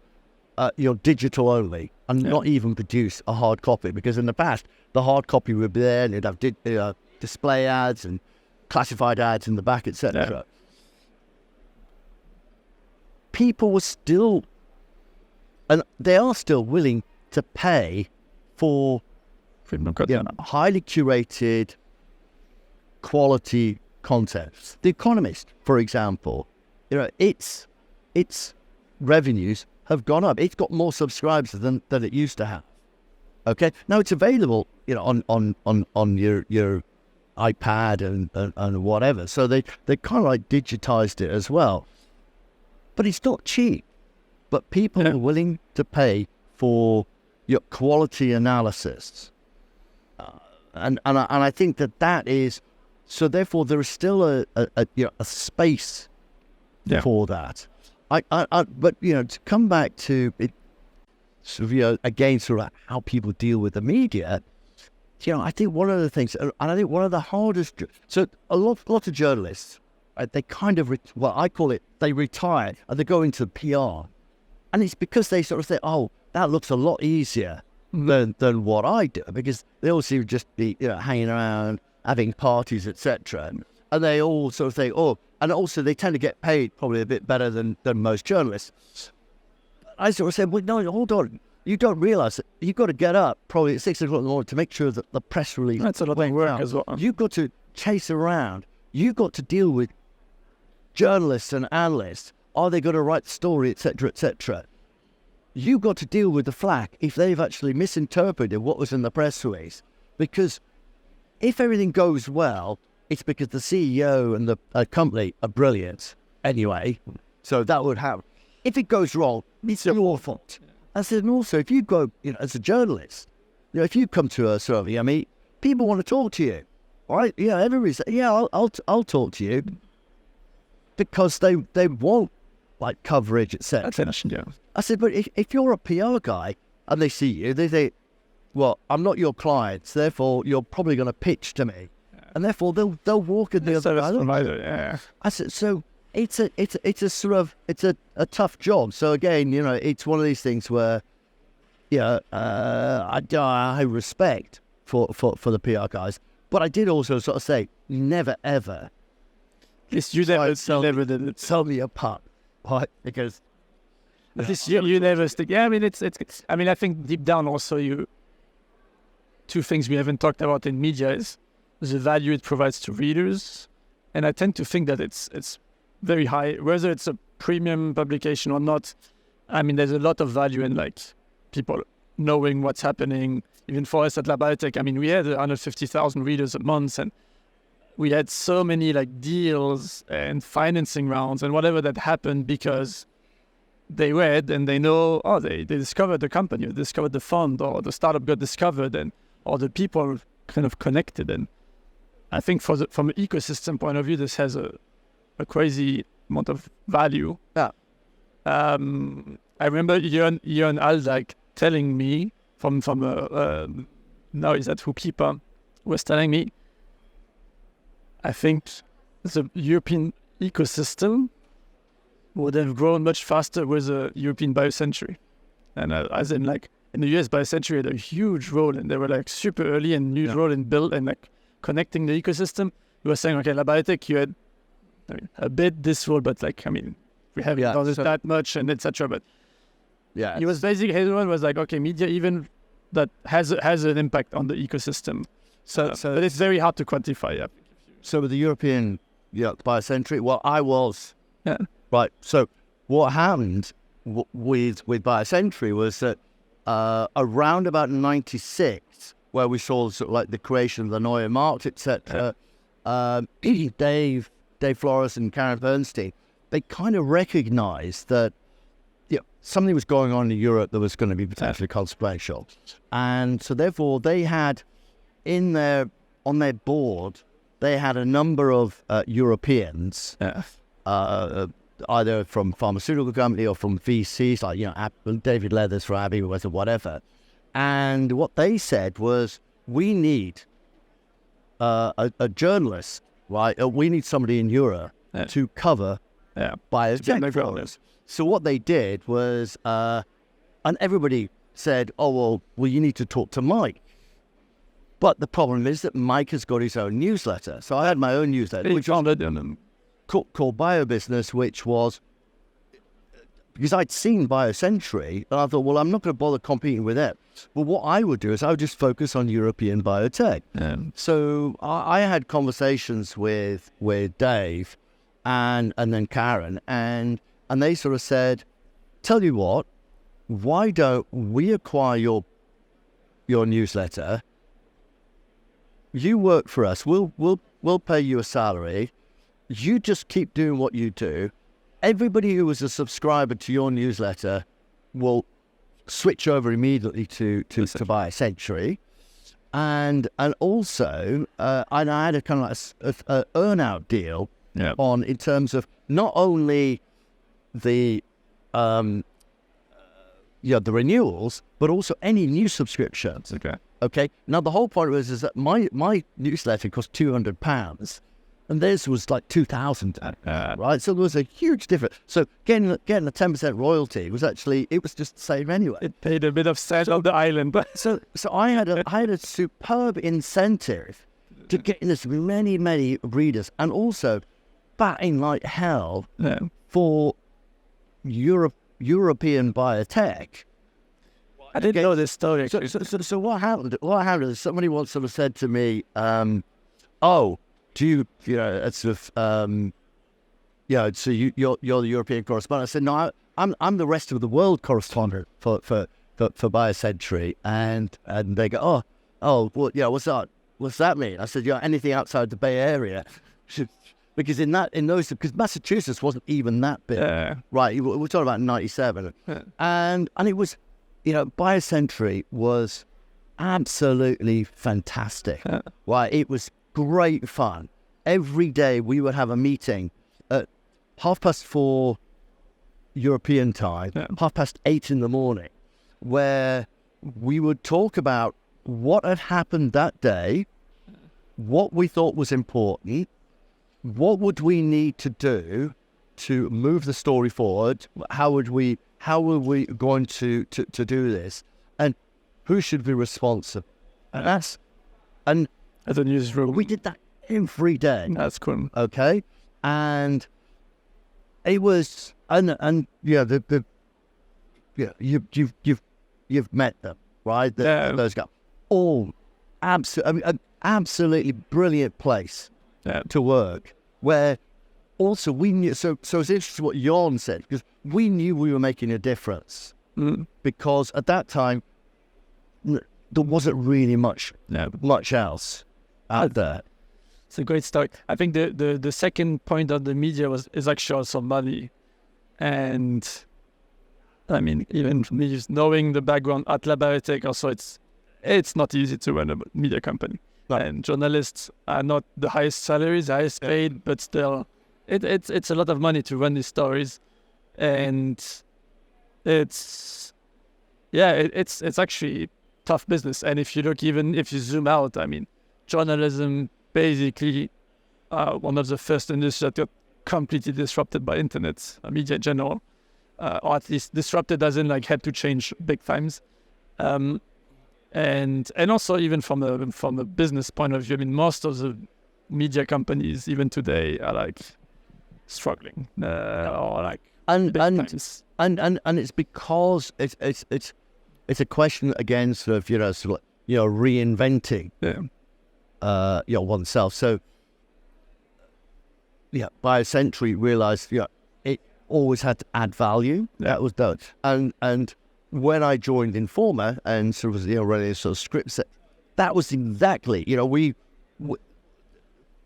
digital only and not even produce a hard copy, because in the past the hard copy would be there and you'd have display ads and classified ads in the back, etc. Yeah. People were still, and they are still willing to pay for highly curated quality content. The Economist, for example, its revenues have gone up. It's got more subscribers than it used to have. Okay, now it's available, on your iPad and whatever. So they kind of like digitized it as well. But it's not cheap. But people are willing to pay for your quality analysis, and I think that is so. Therefore, there is still a space for that. But to come back to it, sort of, again, sort of how people deal with the media. I think one of the things, and I think one of the hardest. So a lot of journalists, they kind of I call it, they retire and they go into PR, and it's because they sort of say, "Oh, that looks a lot easier than what I do," because they all seem to just be hanging around, having parties, etc. And they all sort of think, "Oh," and also they tend to get paid probably a bit better than most journalists. I sort of said, "Well, no, hold on. You don't realise that you've got to get up probably at 6 o'clock in the morning to make sure that the press release." That's a lot of work as well. You've got to chase around. You've got to deal with journalists and analysts. Are they going to write the story, etc., etc.? You've got to deal with the flack if they've actually misinterpreted what was in the press release. Because if everything goes well, it's because the CEO and the company are brilliant anyway. So that would happen. If it goes wrong, it's your fault. I said, and also, if you go, as a journalist, if you come to a sort of, people want to talk to you, right? Yeah, everybody says, I'll talk to you, because they want like coverage, etc. I said, but if you're a PR guy and they see you, they say, well, I'm not your client, so therefore you're probably going to pitch to me, and therefore they'll walk in the other direction. Yeah. I said, so it's a sort of a tough job. So again, it's one of these things where, I respect for the PR guys, but I did also sort of say, never ever. You never did it. Sell me a pup, right? Because you never stick. Yeah, I mean it's. I mean, I think deep down also two things we haven't talked about in media is the value it provides to readers, and I tend to think that it's very high, whether it's a premium publication or not. I mean, there's a lot of value in like people knowing what's happening. Even for us at Biotech, I mean, we had 150,000 readers a month, and we had so many like deals and financing rounds and whatever that happened because they read and they know, they discovered the company, or discovered the fund, or the startup got discovered, or the people kind of connected. And I think from an ecosystem point of view, this has a crazy amount of value. Yeah. I remember Jörn Aldag telling me from now he's at Hookkeeper, was telling me, I think the European ecosystem would have grown much faster with a European BioCentury. And as in like in the US, BioCentury had a huge role, and they were like super early and huge role in build and like connecting the ecosystem. He was saying, okay, Biotech, you had a bit this role, but like, I mean, we haven't done it that much and etc. But he was basically, his one was like, okay, media even that has an impact on the ecosystem. So but it's very hard to quantify. Yeah. So with the European BioCentury, well, I was Yeah. Right. So what happened with BioCentury was that around about 96, where we saw sort of like the creation of the Neue Markt, etc. Dave Flores and Karen Bernstein, they kind of recognized that something was going on in Europe that was going to be potentially consequential. And so therefore they had on their board, they had a number of Europeans, either from pharmaceutical company or from VCs, like, David Leathers from Abbey or whatever. And what they said was, we need a journalist, right? We need somebody in Europe to cover biotech for us. So what they did was, and everybody said, well, you need to talk to Mike. But the problem is that Mike has got his own newsletter. So I had my own newsletter, which was called Bio Business, which was, because I'd seen BioCentury, and I thought, well, I'm not going to bother competing with it. But what I would do is I would just focus on European biotech. So I had conversations with Dave and then Karen, and they sort of said, tell you what, why don't we acquire your newsletter? You work for us. We'll pay you a salary. You just keep doing what you do. Everybody who was a subscriber to your newsletter will switch over immediately to BioCentury. And also, I had a kind of like a earn-out deal in terms of not only the the renewals, but also any new subscriptions. Okay. Now the whole point is that my newsletter cost £200, and theirs was like 2,000. Right. So there was a huge difference. So getting a 10% royalty was just the same anyway. It paid a bit of set of the island, but so I had a superb incentive to get in as many readers, and also batting like hell for European biotech. I didn't know this story. So what happened? What happened is somebody once sort of said to me, "Oh, do you it's sort of so you're the European correspondent?" I said, "No, I'm the rest of the world correspondent for BioCentury," and they go, "Oh, well, what's that mean?" I said, anything outside the Bay Area." Because because Massachusetts wasn't even that big, right? We're talking about 97, and it was, BioCentury was absolutely fantastic, right? It was great fun. Every day we would have a meeting at 4:30 European time, 8:30 in the morning, where we would talk about what had happened that day, what we thought was important. What would we need to do to move the story forward? How were we going to do this? And who should be responsible? And as a newsroom, we did that every day. That's cool. Okay, and it was you've met them, right? Those guys, all absolutely brilliant place to work, where also we knew, so it's interesting what Jon said, because we knew we were making a difference, because at that time there wasn't really much else out there. It's a great story. I think the second point of the media is actually also money, and I mean, even me just knowing the background at Biotech, also it's not easy to run a media company. No. And journalists are not the highest salaries, highest paid, but still, it's a lot of money to run these stories, and it's actually tough business. And if you zoom out, I mean, journalism basically one of the first industries that got completely disrupted by internet, media in general, or at least disrupted as in like had to change big times. And also even from a business point of view, I mean, most of the media companies even today are like struggling or like big times. And it's because it's a question again, sort of reinventing oneself. So BioCentury realized it always had to add value. That was done, and when I joined Informa and sort of running a sort of script set, that was exactly, we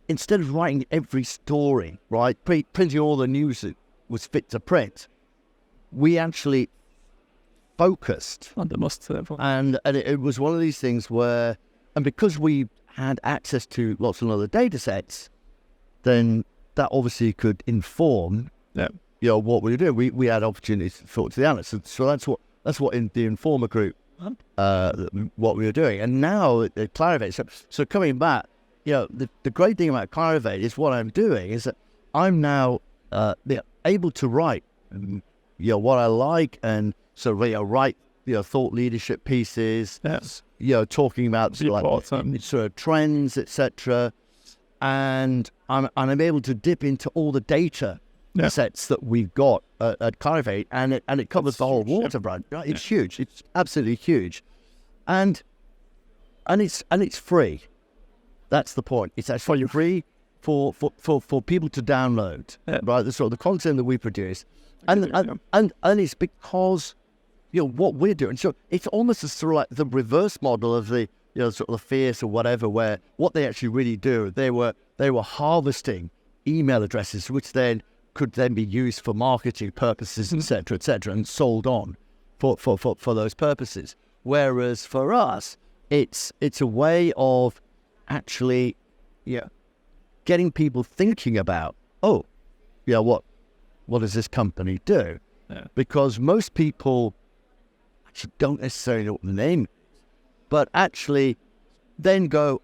instead of writing every story, right, printing all the news that was fit to print, we actually focused on the most and it was one of these things where, and because we had access to lots of other data sets, then that obviously could inform what we were doing. We had opportunities to talk to the analysts, so that's what in the Informa group what we were doing. And now at Clarivate, so coming back, the great thing about Clarivate is what I'm doing is that I'm now able to write what I like, and so write thought leadership pieces, talking about sort of trends, etc. And I'm able to dip into all the data sets that we've got at Clarivate, and it covers the whole waterfront. Right? It's huge. It's absolutely huge, and it's free. That's the point. It's actually free for people to download. Right, the sort of the content that we produce, and it's because what we're doing. So it's almost sort of like the reverse model of the sort of the Fierce or whatever, where what they actually really do, they were harvesting email addresses, which then could then be used for marketing purposes, etc., and sold on for those purposes. Whereas for us, it's a way of actually getting people thinking about, what does this company do? Because most people actually don't necessarily know what the name is, but actually then go,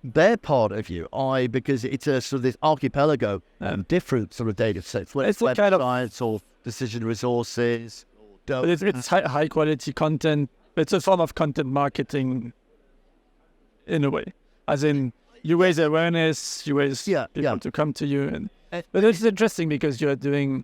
they're part of you. Because it's a sort of this archipelago of different sort of data sets, whether it's web science or decision resources. It's high quality content. It's a form of content marketing in a way. As in, you raise awareness, you raise people to come to you. But it's interesting because you're doing...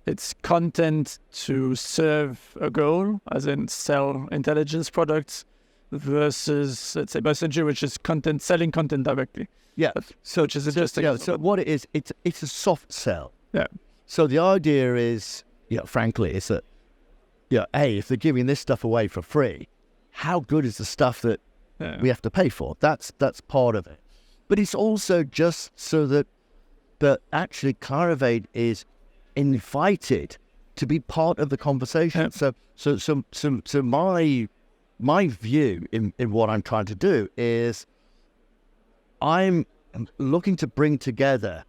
It's content to serve a goal, as in sell intelligence products, versus, let's say, BioCentury, which is selling content directly. Yeah. So which is interesting. So what it is, it's a soft sell. Yeah. So the idea is, frankly, is that, if they're giving this stuff away for free, how good is the stuff that we have to pay for? That's part of it. But it's also just so that actually Clarivate is invited to be part of the conversation. So my view in what I'm trying to do is I'm looking to bring together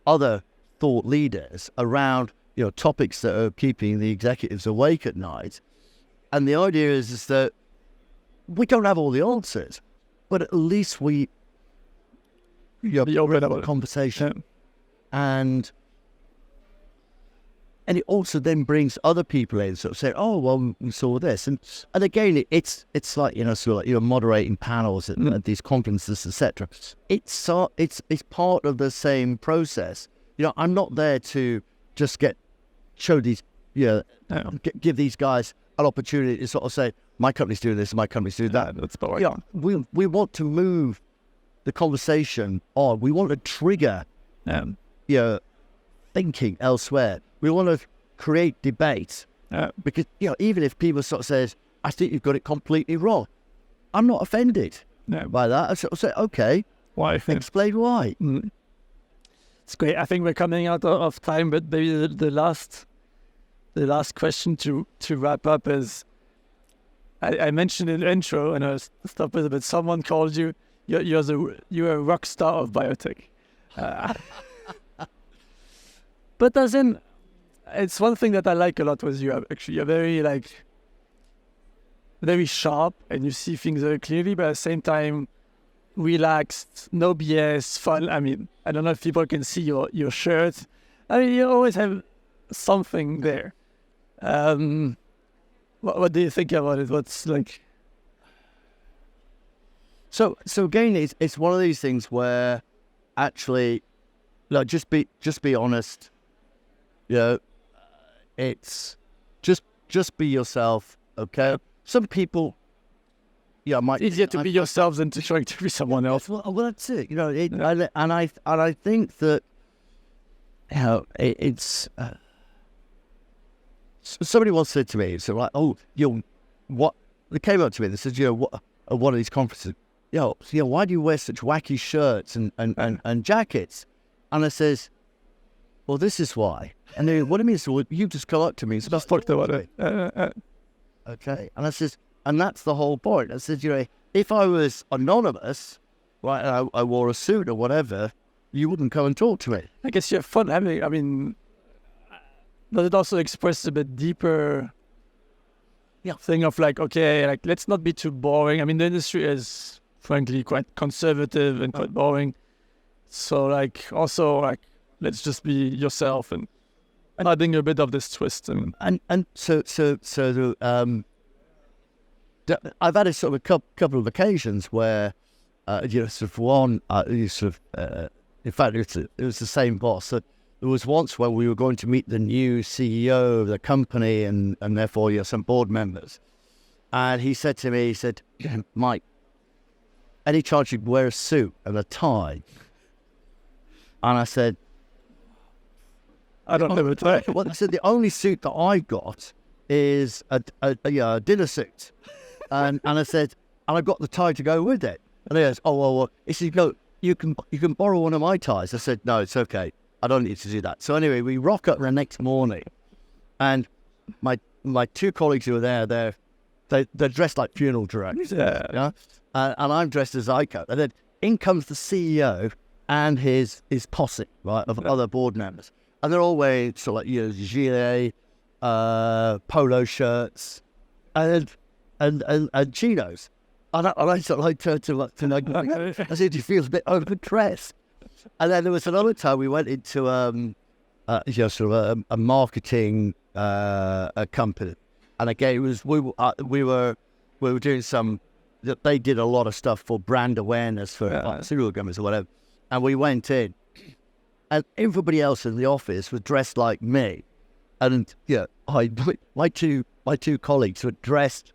other thought leaders around topics that are keeping the executives awake at night. And the idea is that we don't have all the answers, but at least we open up a conversation. And it also then brings other people in, sort of say, we saw this. And again, it's like, sort of like you're moderating panels at these conferences, etc. It's part of the same process. I'm not there to just show these, give these guys an opportunity to sort of say, my company's doing this, my company's doing that. That's about right. We want to move the conversation on. We want to trigger, thinking elsewhere. We want to create debate because even if people sort of says, I think you've got it completely wrong, I'm not offended by that. I sort of say, okay, why? Explain why. It's great. I think we're coming out of time, but maybe the last question to wrap up is, I mentioned in the intro, and I was stopped with it, but someone called you, you're a rock star of biotech. But as in, it's one thing that I like a lot with you. Actually, you're very sharp, and you see things very clearly, but at the same time, relaxed, no BS, fun. I mean, I don't know if people can see your shirt. I mean, you always have something there. What do you think about it? What's like? So again, it's one of these things where actually, like, just be honest. It's just be yourself. Okay. Some people, might. It's easier to be yourself than to try to be someone else. Well, that's it. And I think that it's. Somebody once said to me, so like, what they came up to me and they said, what, at one of these conferences, why do you wear such wacky shirts and jackets? And I says, well, this is why. And they, what do you mean? So you just come up to me and start talking about it. Okay. And I says, and that's the whole point. I said, if I was anonymous, right, and I wore a suit or whatever, you wouldn't come and talk to me. I guess you have fun having, I mean, does it also express a bit deeper thing of like, okay, like, let's not be too boring. I mean, the industry is frankly quite conservative and quite boring. So like, also like, let's just be yourself and adding a bit of this twist. And so I've had a sort of a couple of occasions where, sort of one, in fact, it was the same boss. So there was once when we were going to meet the new CEO of the company and therefore, some board members. And he said to me, Mike, any chance you'd wear a suit and a tie? And I said, I don't have a tie. Well, I said, the only suit that I got is a dinner suit. And I said, and I've got the tie to go with it. And he goes, well, he said, you can borrow one of my ties. I said, no, it's okay. I don't need to do that. So anyway, we rock up the next morning, and my two colleagues who were there, they're dressed like funeral directors. Yeah. And I'm dressed as Ico. And then in comes the CEO and his posse, right, of other board members. And they're all wearing sort of like, gilet, polo shirts, and chinos. And I sort of like turned to I said, do you feel a bit overdressed? And then there was another time we went into sort of a marketing a company, and again it was we were doing some. They did a lot of stuff for brand awareness for cereal gummies or whatever, and we went in, and everybody else in the office was dressed like me, and my two colleagues were dressed,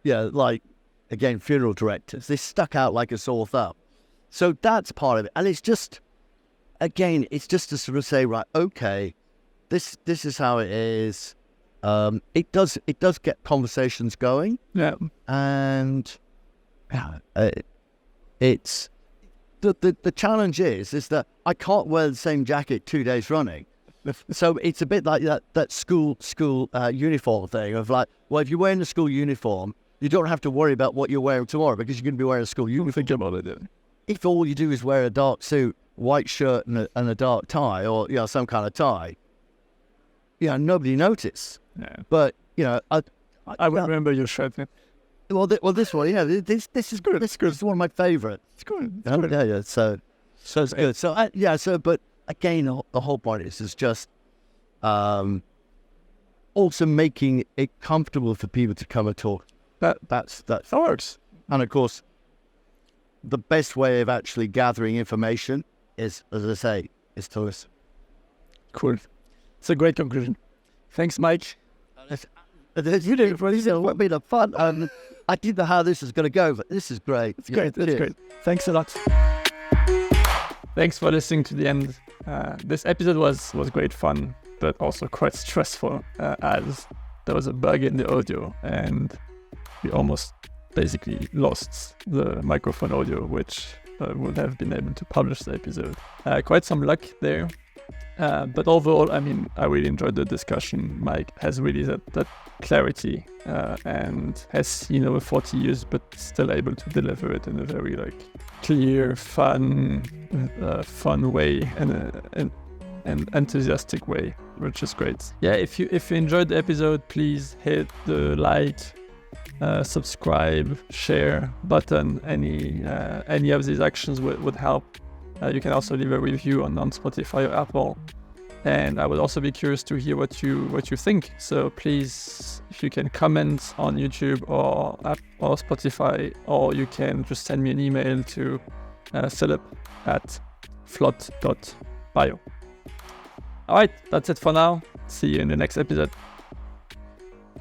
like, again, funeral directors. They stuck out like a sore thumb. So that's part of it. And it's just, again, it's just to sort of say, right, okay, this is how it is. It does get conversations going. Yeah. And it's, the challenge is that I can't wear the same jacket 2 days running. So it's a bit like that school uniform thing of like, well, if you're wearing a school uniform, you don't have to worry about what you're wearing tomorrow because you're going to be wearing a school uniform. Think about it. If all you do is wear a dark suit, white shirt, and a dark tie, or some kind of tie, nobody notices. Yeah. But I remember your shirt. Yeah. Well, this one, this is good. This is one of my favourites. It's good. Yeah. So it's good. So but again, the whole point is just also making it comfortable for people to come and talk. That works. And of course, the best way of actually gathering information is, as I say, is to listen. Cool. It's a great conclusion. Thanks, Mike. You did it for a bit of fun. I didn't know how this is going to go, but this is great. It's great. That's great. Thanks a lot. Thanks for listening to the end. This episode was great fun, but also quite stressful as there was a bug in the audio and we almost basically lost the microphone audio, which would have been able to publish the episode. Quite some luck there. But overall, I mean, I really enjoyed the discussion. Mike has really that clarity and has, 40 years, but still able to deliver it in a very clear, fun way and an enthusiastic way, which is great. Yeah, if you enjoyed the episode, please hit the like, subscribe, share button. Any of these actions would help. You can also leave a review on Spotify or Apple. And I would also be curious to hear what you think. So please, if you can comment on YouTube or Spotify, or you can just send me an email to Philip at Flot.bio. All right, that's it for now. See you in the next episode.